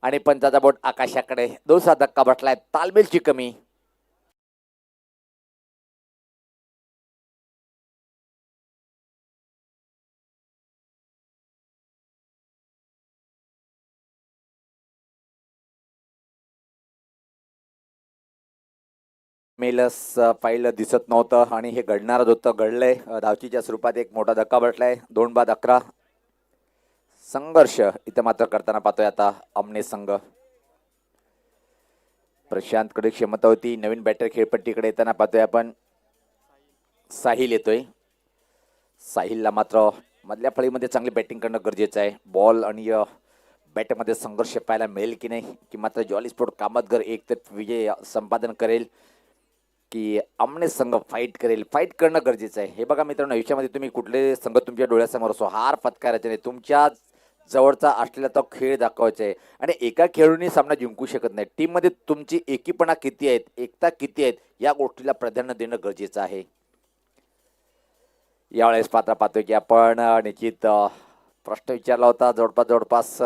आणि पंचाचा बोट आकाशाकडे. दुसरा धक्का बसलाय. तालमेलची कमी. मेलस पाहिलं दिसत नव्हतं आणि हे घडणारच होतं, घडलंय. धावचीच्या स्वरूपात एक मोठा धक्का बसलाय. 2 बाद 11. संघर्ष इथं मात्र करताना पाहतोय आता आमने संघ. प्रशांतकडे क्षमता होती. नवीन बॅटर खेळपट्टीकडे येताना पाहतोय आपण साहिल येतोय. साहिलला मात्र मधल्या फळीमध्ये चांगली बॅटिंग करणं गरजेचं आहे. बॉल आणि बॅटमध्ये संघर्ष पाहायला मिळेल की नाही, की मात्र जॉली स्पोर्ट कामतगर एक तर विजय संपादन करेल की आमने संघ फाईट करेल. फाईट करणं गरजेचं आहे. हे बघा मित्रांनो, आयुष्यामध्ये तुम्ही कुठले संघ तुमच्या डोळ्यासमोर असो, हार पत्करायचे नाही. तुमच्या जवळचा असलेला तो खेळ दाखवायचा आहे. आणि एका खेळाडूने सामना जिंकू शकत नाही. टीममध्ये तुमची एकीपणा किती आहेत, एकता किती आहेत, या गोष्टीला प्राधान्य देणं गरजेचं आहे. यावेळेस पाहतोय की आपण निश्चित प्रश्न विचारला होता जवळपास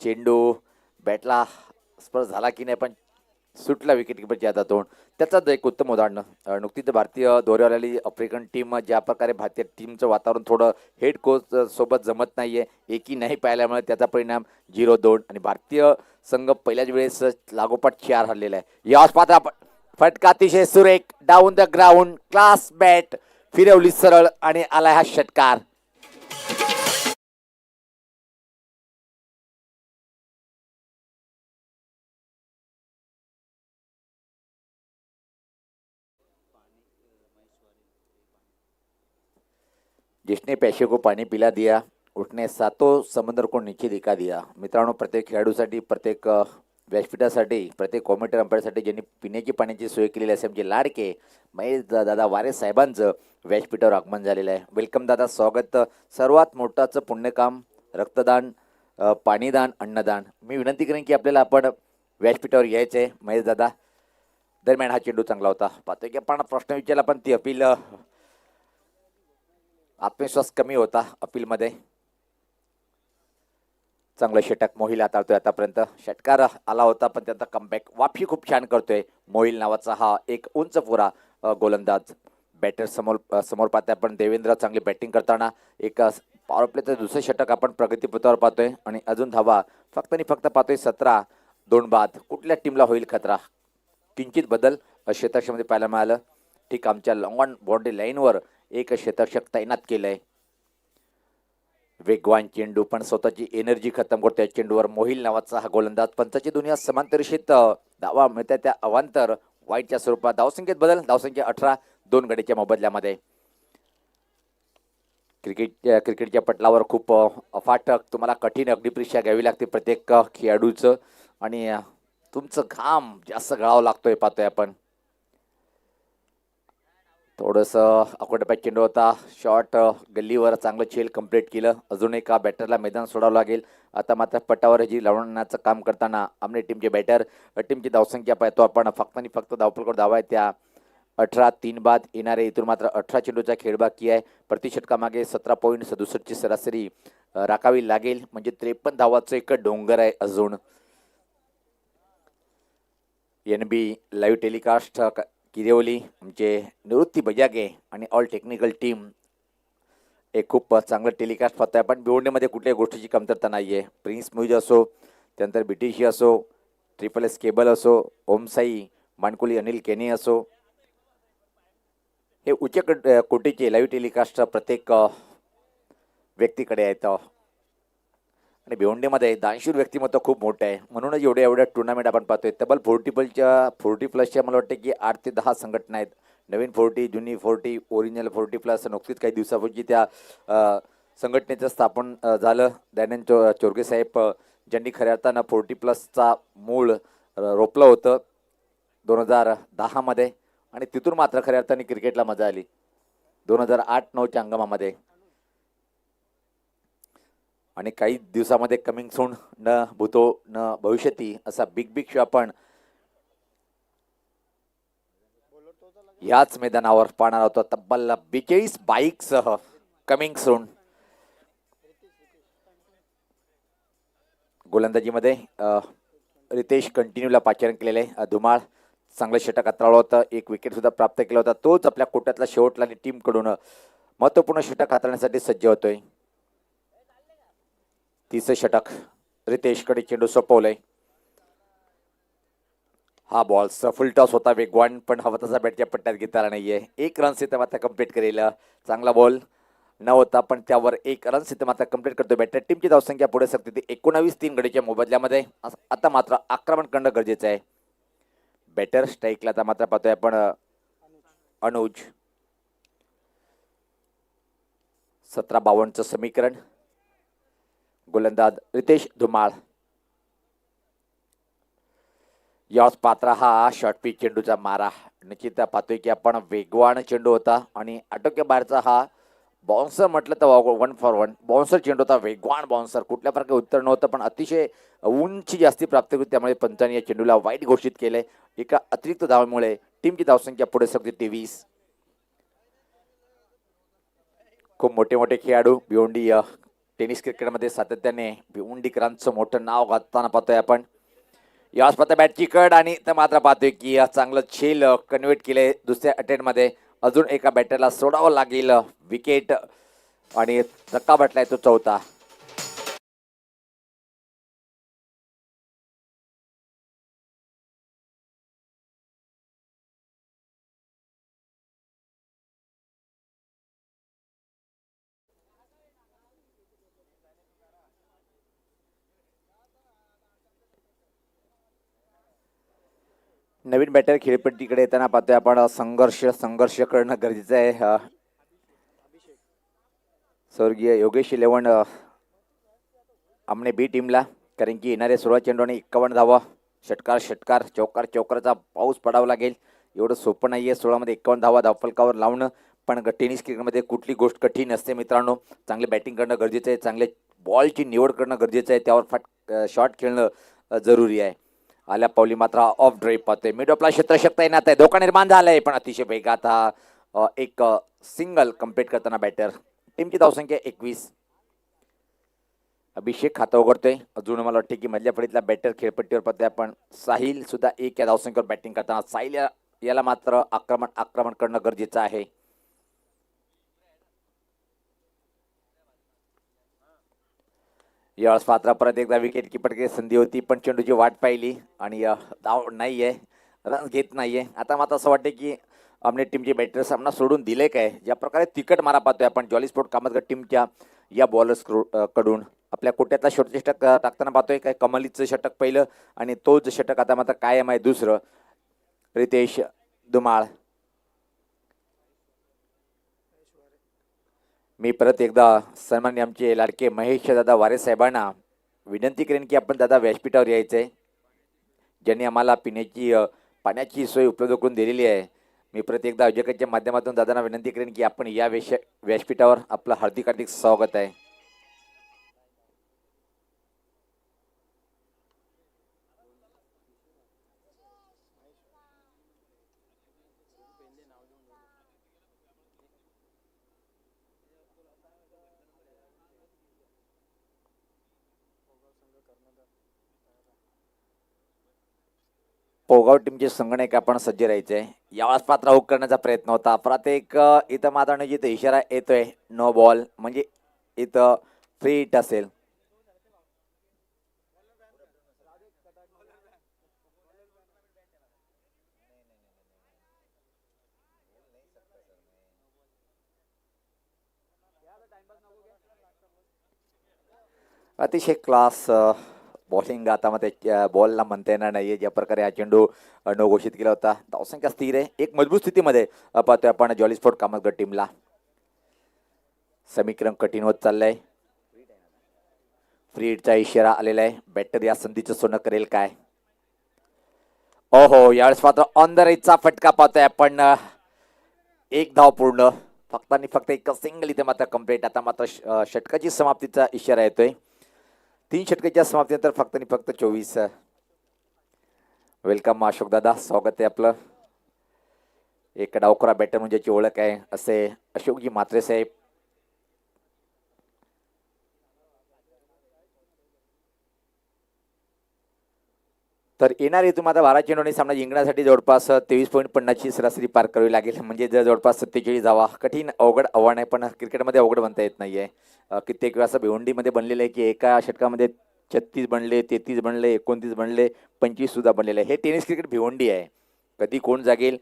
चेंडू बॅटला स्पर्श झाला की नाही, पण सुटला विकेट किपरच्या हातातून. त्याचं एक उत्तम उदाहरण नुकतीच भारतीय दौऱ्यावर आफ्रिकन टीम ज्या प्रकारे भारतीय टीमचं वातावरण थोडं हेड कोच सोबत जमत नाहीये, एकी नाही पाहिल्यामुळे त्याचा परिणाम 0-2 आणि भारतीय संघ पहिल्याच वेळेस लागोपाठ 4 हरलेला आहे. याच पात्र फटका अतिशय सुरेख down the ground. Class bat फिरवली सरळ आणि आलाय हा षटकार. जिसने पैसे को पाणी पिला दिया उसने सातों समंदर को नीचे दिखा दिया. मित्रांनो, प्रत्येक खेळाडूसाठी, प्रत्येक व्यासपीठासाठी, प्रत्येक कॉमेंटरी अंपायरसाठी ज्यांनी पिण्याची पाण्याची सोय केलेली असे आमचे लाडके महेश दादा वारे साहेबांचं व्यासपीठावर आगमन झालेलं आहे. वेलकम दादा, स्वागत. सर्वात मोठाचं पुण्यकाम रक्तदान, पाणीदान, अन्नदान. मी विनंती करेन की आपल्याला आपण व्यासपीठावर यायचं आहे. महेश दादा, दरम्यान हा चेंडू चांगला होता. पाहतोय की आपण प्रश्न विचारला पण ती अपील आत्मविश्वास कमी होता अपीलमध्ये. चांगलं षटक मोहिल हाताळतोय आतापर्यंत. षटकार आला होता पण त्याचा कमबॅक वाफी खूप छान करतोय मोहिल नावाचा हा एक उंच पुरा गोलंदाज. बॅटर समोर पाहतोय आपण देवेंद्र चांगली बॅटिंग करताना. एक पॉवर प्लेचं दुसरं षटक आपण प्रगतीपथावर पाहतोय आणि अजून धावा फक्त आणि फक्त पाहतोय 17. 2 बाद. कुठल्या टीमला होईल खतरा? किंचित बदल क्षेत्ररक्षणामध्ये पाहायला मिळालं. ठीक आमच्या लॉंग ऑन बाउंड्री लाईनवर एक क्षेत्ररक्षक तैनात केलंय. वेगवान चेंडू पण स्वतःची एनर्जी खतम करतोय चेंडूवर मोहिल नावाचा हा गोलंदाज. पंचाची दुनिया समांतरिषेत धावा मिळतात त्या अवांतर वाईटच्या स्वरूपात. धावसंख्येत बदल, धावसंख्या 18, 2 गडीच्या मोबदल्यामध्ये. क्रिकेटच्या पटलावर खूप अफाट तुम्हाला कठीण अग्निपरीक्षा घ्यावी लागते प्रत्येक खेळाडूचं आणि तुमचं घाम जास्त गळावं लागतोय पाहतोय आपण. थोडंसं अकोटप्यात चेंडू होता. शॉर्ट गल्लीवर चांगलं खेळ कंप्लीट केलं. अजून एका बॅटरला मैदान सोडावं लागेल. आता मात्र पटावर जी लावण्याचं काम करताना आमने टीमचे बॅटर. टीमची धावसंख्या पाहतो आपण फक्त आणि फक्त धावपलकडे धावा आहे त्या 18-3 बाद येणारे. इथून मात्र 18 चेंडूचा खेळ बाकी आहे. प्रति षटकामागे 17.67 ची सरासरी राखावी लागेल. म्हणजे 53 धावाचं एक डोंगर आहे अजून. NB लाईव्ह टेलिकास्ट किदेवली आमचे निवृत्ती बजागे आणि ऑल टेक्निकल टीम एक खूप चांगलं टेलिकास्ट पाहतोय आपण. भिवंडीमध्ये कुठल्याही गोष्टीची कमतरता नाही आहे. प्रिन्स म्यूज असो, त्यानंतर BTC असो, ट्रिपल एस केबल असो, ओमसाई, मानकुली अनिल केने असो, हे उच्च कोटीचे लाईव्ह टेलिकास्ट प्रत्येक व्यक्तीकडे आहेत. आणि भिवंडीमध्ये दानशूर व्यक्तिमत्व खूप मोठं आहे. म्हणूनच एवढ्या टुर्नामेंट आपण पाहतोय. तब्बल 40+ मला वाटतं की 8 ते 10 संघटना आहेत. नवीन 40, जुनी 40, ओरिजिनल 40+. नुकतीच काही दिवसापूर्वी त्या संघटनेचं स्थापन झालं. दयानंद चोरगे साहेब ज्यांनी खऱ्या अर्थानं 40+चा मूळ रोपलं होतं 2010 मध्ये. आणि तिथून मात्र खऱ्या अर्थाने क्रिकेटला मजा आली 2008-9च्या हंगामामध्ये. आणि काही दिवसामध्ये कमिंग सून न भूतो न भविष्यती असा बिग शो आपण याच मैदानावर पाहणार होतो. तब्बल 42 बाईकसह कमिंग सून. गोलंदाजीमध्ये रितेश कंटिन्यूला पाचारण केलेले. धुमाळ चांगलं षटक हाताळलं होतं. एक विकेट सुद्धा प्राप्त केला होता. तोच आपल्या कोट्यातला शेवटला आणि टीमकडून महत्त्वपूर्ण षटक हाताळण्यासाठी सज्ज होतोय. 30 षटक रितेशकडे चेंडू सोपवलंय. हा बॉल सफुल टॉस होता, वेगवान, पण हवा तसा बॅटच्या पट्ट्यात घेताना नाहीये. 1 रन सिद्ध मात्र कम्प्लीट करेल. चांगला बॉल न होता, पण त्यावर 1 रन सिद्ध मात्र कम्प्लीट करतो बॅटर. टीमची धावसंख्या पुढे सरते ती 19-3 गडीच्या मोबदल्यामध्ये. आता मात्र आक्रमण करणं गरजेचं आहे. बॅटर स्ट्राईकला आता मात्र पाहतोय आपण अनुज. 17-52चं समीकरण. गोलंदाज रितेश धुमाळ. याच पात्र हा शॉर्ट पिच चेंडूचा मारा. निश्चित पाहतोय की आपण वेगवान चेंडू होता आणि आटोक्याबाहेरचा हा बाउन्सर म्हटलं तर 1 for 1 बाउन्सर चेंडू होता. वेगवान बाउन्सर, कुठल्या प्रकारे उत्तर नव्हतं, पण अतिशय उंची जास्ती प्राप्त होती. त्यामुळे पंचांनी या चेंडूला वाईट घोषित केलंय. एका अतिरिक्त धावामुळे टीमची धावसंख्या पुढे सरते 23. खूप मोठे खेळाडू भिवंडी टेनिस क्रिकेटमध्ये सातत्याने भिवंडीकरांचं मोठं नाव गाजताना पाहतोय आपण. याच पाहता बॅटची कड आणि तर मात्र पाहतोय की चांगलं झेल कन्व्हर्ट केलंय दुसऱ्या अटेम्प्टमध्ये. अजून एका बॅटरला सोडावं लागेल. विकेट आणि धक्का बसलाय तो 4था. नवीन बॅटर खेळपट्टीकडे येताना पाहतोय आपण. संघर्ष करणं गरजेचं आहे. स्वर्गीय योगेश 11 आमने बी टीमला, कारण की येणारे 16 चेंडू आणि 51 धावा. षटकार चौकारचा पाऊस पडावा लागेल. एवढं सोपं नाहीये 16 मध्ये 51 धावा धावफलकावर लावणं. पण टेनिस क्रिकेटमध्ये कुठली गोष्ट कठीण नसते मित्रांनो. चांगले बॅटिंग करणं गरजेचं आहे. चांगले बॉलची निवड करणं गरजेचं आहे. त्यावर शॉट खेळणं जरुरी आहे. आल्या पावली मात्र ऑफ ड्राईव्ह पाहतोय. मिड ऑफला क्षेत्ररक्षक तैनात आहे. धोका निर्माण झालाय, पण अतिशय वेगात हा एक सिंगल कम्प्लीट करताना बॅटर. टीमची धावसंख्या 21. अभिषेक खाता उघडतोय. अजून मला वाटते की मधल्या फळीतला बॅटर खेळपट्टीवर पाहतोय आपण. साहिल सुद्धा 1 या धावसंख्येवर बॅटिंग करताना. साहिल याला मात्र आक्रमण करणं गरजेचं आहे. यावेळेस पात्र परत एकदा विकेट किपरकडे संधी होती, पण चेंडूची वाट पाहिली आणि धाव नाहीये, रन घेत नाहीये. आता मात्र असं वाटते की आमने टीमचे बॅटर सामना सोडून दिले काय. ज्या प्रकारे तिकट मारा पाहतोय आपण जॉली स्पोर्ट कामतगड टीमच्या या बॉलर्स कडून. आपल्या कोट्यातला शेवटचे षटक टाकताना पाहतोय काय कमलीचं षटक पहिलं आणि तोच षटक आता मात्र कायम आहे दुसरं. रितेश धुमाळ. मी परत एकदा सन्माननीय आमचे लाडके महेश दादा वारे साहेबांना विनंती करेन की आपण दादा व्यासपीठावर यायचंय. ज्यांनी आम्हाला पाण्याची सोय उपलब्ध करून दिलेली आहे. मी परत एकदा आयोजकांच्या माध्यमातून दादांना विनंती करेन की आपण या व्यासपीठावर आपलं हार्दिक स्वागत आहे. पोगाव टीमचे संगणक आपण सज्ज राहायचे. यावेळेस पात्र हुक करण्याचा प्रयत्न होता. परत एक इथं मात्र जिथे इशारा येतोय नो बॉल, म्हणजे इथं फ्री हिट असेल. अतिशय क्लास बॉलिंग आता मग त्या बॉलला म्हणता येणार नाहीये. ज्या प्रकारे हा चेंडू न घोषित केला होता. धावसंख्या स्थिर आहे, एक मजबूत स्थितीमध्ये पाहतोय आपण जॉली स्पोर्ट कामतगड टीमला. समीकरण कठीण होत चाललंय. फ्री हिटचा इशारा आलेला आहे. बॅटर या संधीचं सोनं करेल काय? ओहो, यावेळेस मात्र ऑन द रेजचा फटका पाहतोय आपण. एक धाव पूर्ण, फक्त आणि फक्त एक सिंगल इथे मात्र कंप्लीट. आता मात्र षटकाची समाप्तीचा इशारा येतोय. 3 षटकाच्या समाप्तीनंतर फक्त आणि फक्त 24. वेलकम अशोक दादा, स्वागत आहे आपलं. एक डावखुरा बॅटर म्हणजे ज्याची ओळख आहे असे अशोकजी म्हात्रे साहेब. तर येणारे तुम्हाला 12 चेंडूने सामना जिंकण्यासाठी जवळपास 23.50ची सरासरी पार करावी लागेल. म्हणजे जर जवळपास 47 जावा. कठीण अवघड आव्हान आहे, पण क्रिकेटमध्ये अवघड बनता येत नाहीये. कित्येक वेळा असं भिवंडीमध्ये बनलेलं आहे की एका षटकामध्ये 36 बनले, 33 बनले, 29 बनले, 25 सुद्धा बनलेले आहे. हे टेनिस क्रिकेट भिवंडी आहे. कधी कोण जागेल,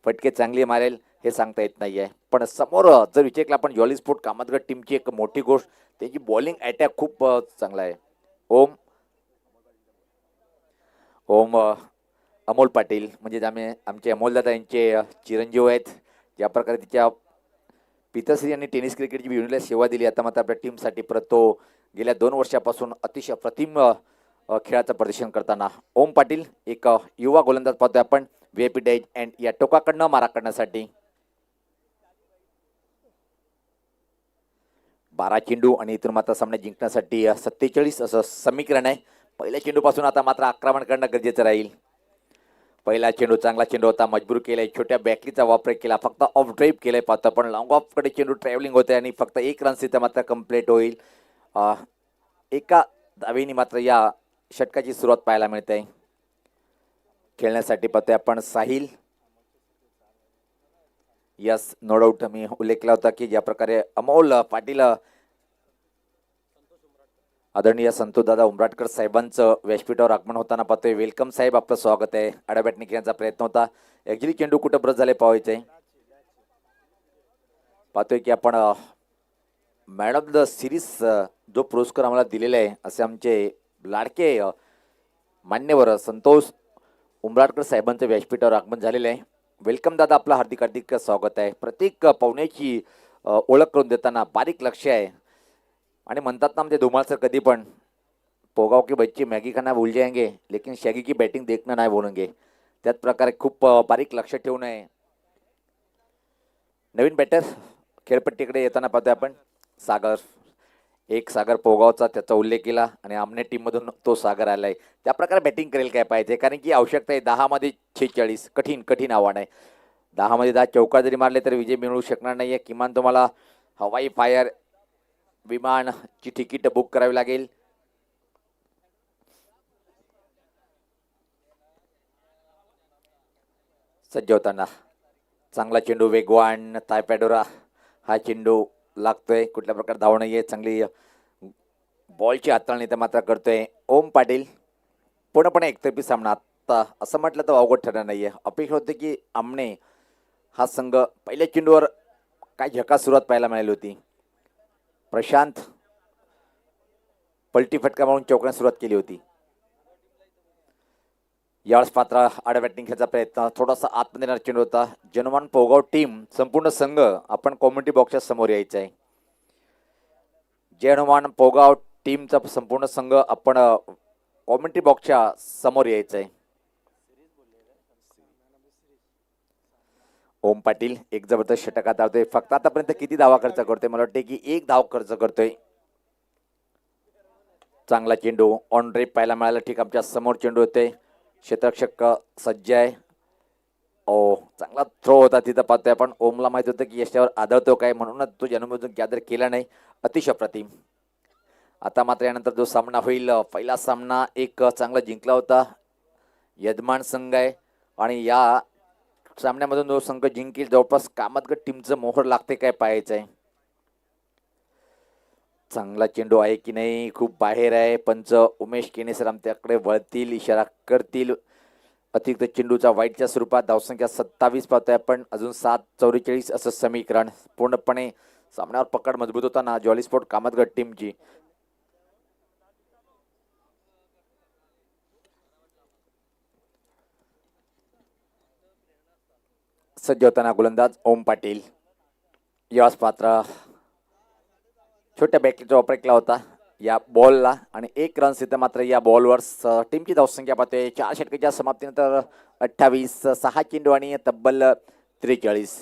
फटके चांगले मारेल हे सांगता येत नाहीये. पण समोर जर विचारलं आपण जॉली स्पोर्ट कामतगड टीमची एक मोठी गोष्ट, त्याची बॉलिंग अटॅक खूप चांगला आहे. ओम अमोल पाटील म्हणजे आमचे अमोलदादा यांचे चिरंजीव आहेत. ज्या प्रकारे तिच्या पिताश्री यांनी टेनिस क्रिकेटची भिवंडीला सेवा दिली, आता मात्र आपल्या टीमसाठी परत तो गेल्या 2 वर्षापासून अतिशय प्रतिम खेळाचं प्रदर्शन करताना. ओम पाटील एक युवा गोलंदाज पाहतोय आपण. व्हीआयपी डॅज अँड या टोकाकडनं मारा करण्यासाठी 12 चेंडू आणि इथून मात्र सामना जिंकण्यासाठी 47 असं समीकरण आहे. पहिल्या चेंडूपासून आता मात्र आक्रमण करणं गरजेचं राहील. पहिला चेंडू चांगला चेंडू होता, मजबूर केलाय, छोट्या बॅकलीचा वापर केला, फक्त ऑफ ड्राईव्ह केलाय पाहतो पण लॉंग ऑफकडे चेंडू ट्रॅव्हलिंग होते आणि फक्त 1 रन इथं मात्र कंप्लीट होईल. एका धावेने मात्र या षटकाची सुरुवात पाहायला मिळते. खेळण्यासाठी पाहतोय आपण साहिल. Yes, no doubt. मी उल्लेख केला होता की ज्या प्रकारे अमोल पाटील आदरणीय संतोषदादा उमराटकर साहेबांचं व्यासपीठावर आगमन होताना पाहतोय. वेलकम साहेब, आपलं स्वागत आहे. आडाबॅट निघण्याचा प्रयत्न होता. ॲक्च्युली चेंडू कुठं ब्रश झाले पाहायचे. पाहतोय की आपण मॅन ऑफ द सिरीज जो पुरस्कार आम्हाला दिलेला आहे असे आमचे लाडके मान्यवर संतोष उमराटकर साहेबांचं व्यासपीठावर आगमन झालेलं आहे. वेलकम दादा, आपलं हार्दिक हार्दिक स्वागत आहे. प्रत्येक पाहुण्याची ओळख करून देताना बारीक लक्ष आहे आणि म्हणतात ना आमचे धुमाळ सर कधी पण, पोगाव के बच्चे मॅगी खाना भूल जाएंगे लेकिन शॅगी की बॅटिंग देखना नाही बोलेंगे. त्याच प्रकारे खूप बारीक लक्ष ठेवून आहे. नवीन बॅटर खेळपट्टीकडे येताना पाहतोय आपण सागर. एक सागर पोगावचा त्याचा उल्लेख केला आणि आमने टीममधून तो सागर आलाय. त्या प्रकारे बॅटिंग करेल काय पाहिजे, कारण की आवश्यकता आहे 10 मध्ये 46. कठीण आव्हान आहे. 10 मध्ये 10 चौकार जरी मारले तर विजय मिळवू शकणार नाहीये. किमान तुम्हाला हवाई फायर विमानची तिकीट बुक करावी लागेल. सज्ज होताना चांगला चेंडू, वेगवान तायपॅडोरा हा चेंडू लागतोय. कुठल्या प्रकारे धाव नाहीये. चांगली बॉलची हाताळणी तर मात्र करतोय ओम पाटील. पूर्णपणे एकतर्फी सामना. आता असं म्हटलं तर अवघड ठरणार नाहीये. अपेक्षा होते की आमने हा संघ पहिल्या चेंडूवर काय झकास सुरुवात पाहायला मिळाली होती. प्रशांत पलटी फटका मारून चौकाने सुरुवात केली होती. यावेळेस पात्र आड बॅटिंग खेळायचा प्रयत्न, थोडासा आतमध्ये येणारा चेंडू होता. जनमान पोगाव टीम संपूर्ण संघ आपण कॉम्युनिटी बॉक्सच्या समोर यायचं आहे. जनमान पोगाव टीमचा संपूर्ण संघ आपण कॉम्युनिटी बॉक्सच्या समोर यायचं आहे. ओम पाटील एक जबरदस्त षटक धावतोय. फक्त आतापर्यंत किती धावा खर्च करतोय? मला वाटते की 1 धाव खर्च करतोय. चांगला चेंडू ऑन ड्रेप पाहायला मिळाला. ठीक आमच्या समोर चेंडू होते. क्षेत्ररक्षक सज्ज आहे. चांगला थ्रो होता तिथं पाहतोय आपण. ओमला माहित होतं की यशावर आदळतो काय, म्हणूनच तो जन्मधून गॅदर केला नाही. अतिशय प्रतिम. आता मात्र यानंतर जो सामना होईल, पहिला सामना एक चांगला जिंकला होता यजमान संघ आहे आणि या सामन्यामधून जो संघ जिंकेल जवळपास कामतगड टीमचं मोहर लागते काय पाहायचं आहे. चांगला चेंडू आहे की नाही, खूप बाहेर आहे. पंच उमेश केनेसर आमच्याकडे वळतील, इशारा करतील. अतिरिक्त चेंडूचा वाईटच्या स्वरूपात धावसंख्या 27 पाहतोय आपण. अजून 7:44 असं समीकरण. पूर्णपणे सामन्यावर पकड मजबूत होताना जॉली स्पोर्ट कामतगड टीमची. सज्ज होताना गोलंदाज ओम पाटील. यास पात्र छोट्या बॅटरीचा वापर केला होता या बॉलला आणि 1 रन इथं मात्र या बॉलवर टीमची धावसंख्या पाहतोय 4 षटकाच्या समाप्तीनंतर 28. 6 चेंडू आणि तब्बल 43.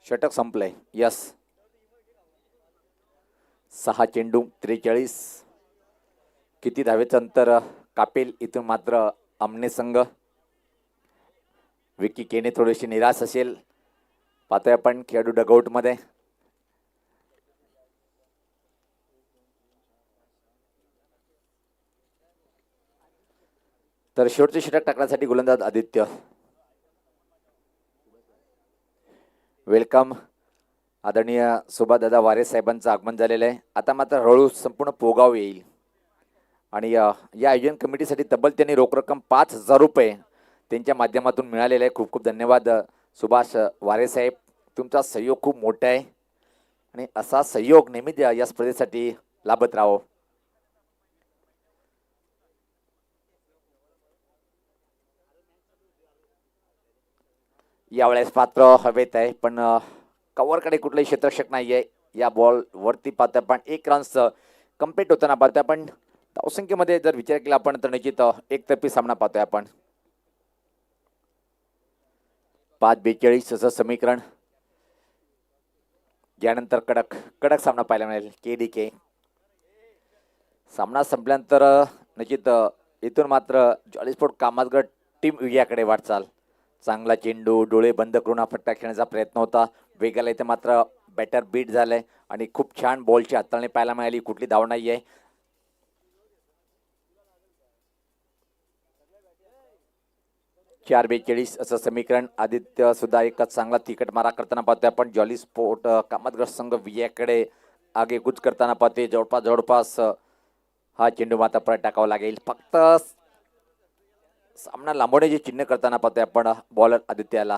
षटक संपलंय. यस, 6 चेंडू 43. किती धावेचं अंतर कापेल इथून मात्र आमने संघ. विकी केने थोडीशी निराश असेल पाहतोय आपण खेळाडू डगआउट मध्ये. तर शेवटचे षटक टाकण्यासाठी गोलंदाज आदित्य. वेलकम आदरणीय सुभादादा वारे साहेबांचं आगमन झालेलं आहे. आता मात्र हळूहळू संपूर्ण पोगाव येईल आणि या आयोजन कमिटीसाठी तब्बल त्यांनी रोख रक्कम 5,000 रुपये त्यांच्या माध्यमातून मिळालेले आहे. खूप खूप धन्यवाद सुभाष वारे साहेब, तुमचा सहयोग खूप मोठा आहे आणि असा सहयोग नेहमी या स्पर्धेसाठी लाभत राहो. यावेळेस पात्र हवेत आहे पण कव्हरकडे कुठलंही क्षेत्ररक्षक नाही आहे. या बॉल वरती पाहतोय आपण 1 रन्स कम्प्लीट होताना पाहतोय आपण. धावसंख्येमध्ये जर विचार केला आपण तर निश्चित एकतर्फी सामना पाहतोय आपण. 5:42 असं समीकरण. यानंतर कडक सामना पाहायला मिळेल. KDK सामना संपल्यानंतर निश्चित इथून मात्र जॉली स्पोर्ट कामतगड टीम विजयाकडे वाटचाल. चांगला चेंडू डोळे बंद करून हा फटका खेळण्याचा प्रयत्न होता. वेगाला इथे मात्र बॅटर बीट झालंय आणि खूप छान बॉलची हाताळणी पाहायला मिळाली. कुठली धाव नाही आहे. चार 42 असं समीकरण. आदित्य सुद्धा एक चांगला तिकट मारा करताना पाहतोय आपण. जॉली स्पोर्ट कामतगड संघ विजयाकडे आगेकूच करताना पाहतोय. जवळपास हा चेंडू मात्र परत टाकावा लागेल. फक्त सामना लांबवण्याचे चिन्ह करताना पाहतोय आपण बॉलर आदित्याला.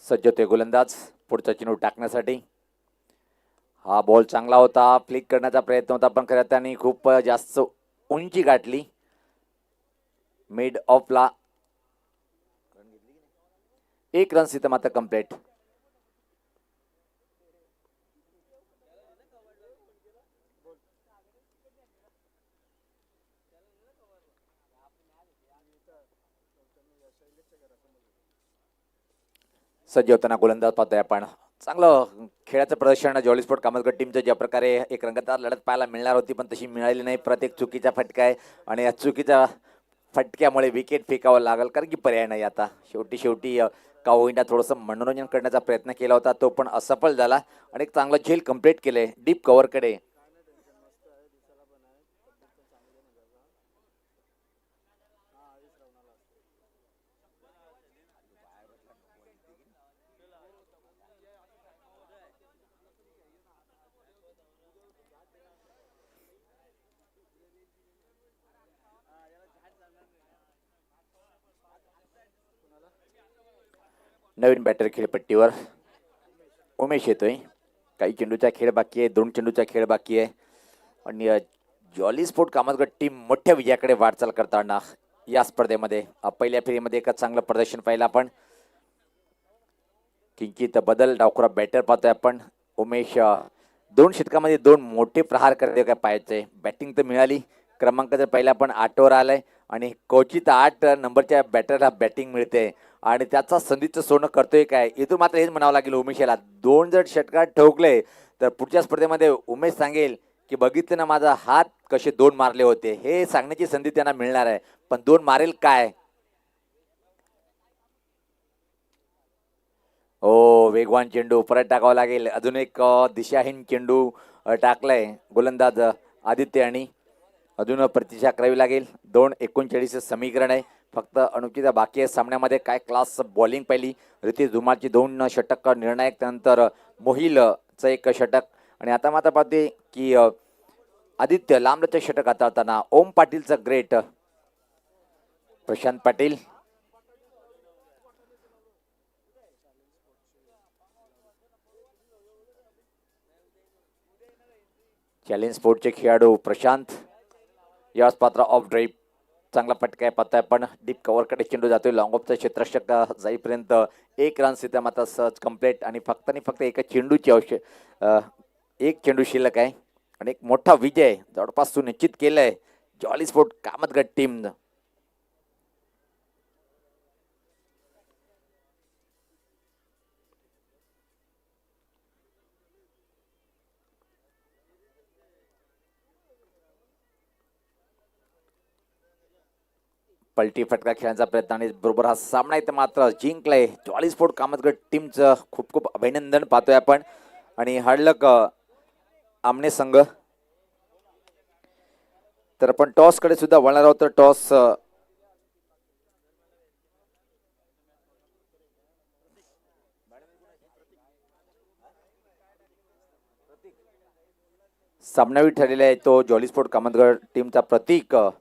सज्ज होते गोलंदाज पुढचा चेंडू टाकण्यासाठी. हा बॉल चांगला होता, फ्लिक करण्याचा प्रयत्न होता पण खरं त्यांनी खूप जास्त उंची गाठली. मिड ऑफला 1 रन इथं मात्र कम्प्लीट. सज्ज होताना गोलंदाज पाहतोय आपण. चांगलं खेळाचं प्रदर्शन जॉली स्पोर्ट कामतगड टीमचं ज्या प्रकारे एक रंगतदार लढत पाहायला मिळणार होती पण तशी मिळाली नाही. प्रत्येक चुकीचा फटका आहे आणि या चुकीच्या फटक्यामुळे विकेट फेकावं लागेल कारण की पर्याय नाही. आता शेवटी कावोईंना थोडंसं मनोरंजन करण्याचा प्रयत्न केला होता, तो पण असफल झाला आणि एक चांगलं झेल कम्प्लीट केले डीप कव्हरकडे. नवीन बॅटर खेळपट्टीवर उमेश येतोय. काही चेंडूचा खेळ बाकी आहे, 2 चेंडूचा खेळ बाकी आहे आणि जॉली स्पोर्ट कामतगड टीम मोठ्या विजयाकडे वाटचाल करताना या स्पर्धेमध्ये पहिल्या फेरीमध्ये एक चांगलं प्रदर्शन पाहिलं आपण. किंचित बदल डावखुरा बॅटर पाहतोय आपण. उमेश 2 षटकामध्ये 2 मोठे प्रहार करते काय पाहायचंय. बॅटिंग तर मिळाली, क्रमांक जर पहिला पण 8वर आलाय आणि क्वचित 8 नंबरच्या बॅटरला बॅटिंग मिळते आणि त्याचा संधीचं सोनं करतोय काय. इथून मात्र हेच म्हणावं लागेल उमेशला. 2 जर षटकार ठोकले तर पुढच्या स्पर्धेमध्ये उमेश सांगेल की बघितलं ना माझा हात कसे 2 मारले होते, हे सांगण्याची संधी त्यांना मिळणार आहे. पण 2 मारेल काय? हो, वेगवान चेंडू परत टाकावा लागेल. अजून एक दिशाहीन चेंडू टाकलाय गोलंदाज आदित्य यांनी. अजून प्रतीक्षा करावी लागेल. 2:39 समीकरण आहे. फक्त अनुचिता बाकी आहे सामन्यामध्ये. काय क्लास बॉलिंग पाहिली. रितेश धुमाळची 2 षटक निर्णायक, त्यानंतर मोहिलचं 1 षटक. आणि आता मात्र पाहते की आदित्य लांबचं षटक हाताळताना ओम पाटीलचं ग्रेट. प्रशांत पाटील चॅलेंज स्पोर्टचे खेळाडू प्रशांत यास पात्र ऑफ ड्राईव्ह. चांगला फटका आहे पाहताय, पण डीप कव्हरकडे चेंडू जातोय. लॉंग ऑफचा क्षेत्ररक्षक जाईपर्यंत 1 रन सीधा मात्र सहज कंप्लीट. आणि फक्त एका चेंडूची एक चेंडू शिल्लक आहे. आणि एक मोठा विजय जवळपास सुनिश्चित केलाय जॉली स्पोर्ट कामतगड टीम. पलटी फटका खेळण्याचा प्रयत्न आणि बरोबर हा सामना इथं मात्र जिंकलाय जॉली स्पोर्ट कामतगड टीमचं. खूप खूप अभिनंदन पाहतोय आपण. आणि हडलक आमने संघ. तर आपण टॉस कडे सुद्धा वळणार आहोत. तर टॉस सामनावीर ठरलेला आहे तो जॉली स्पोर्ट कामतगड टीमचा प्रतीक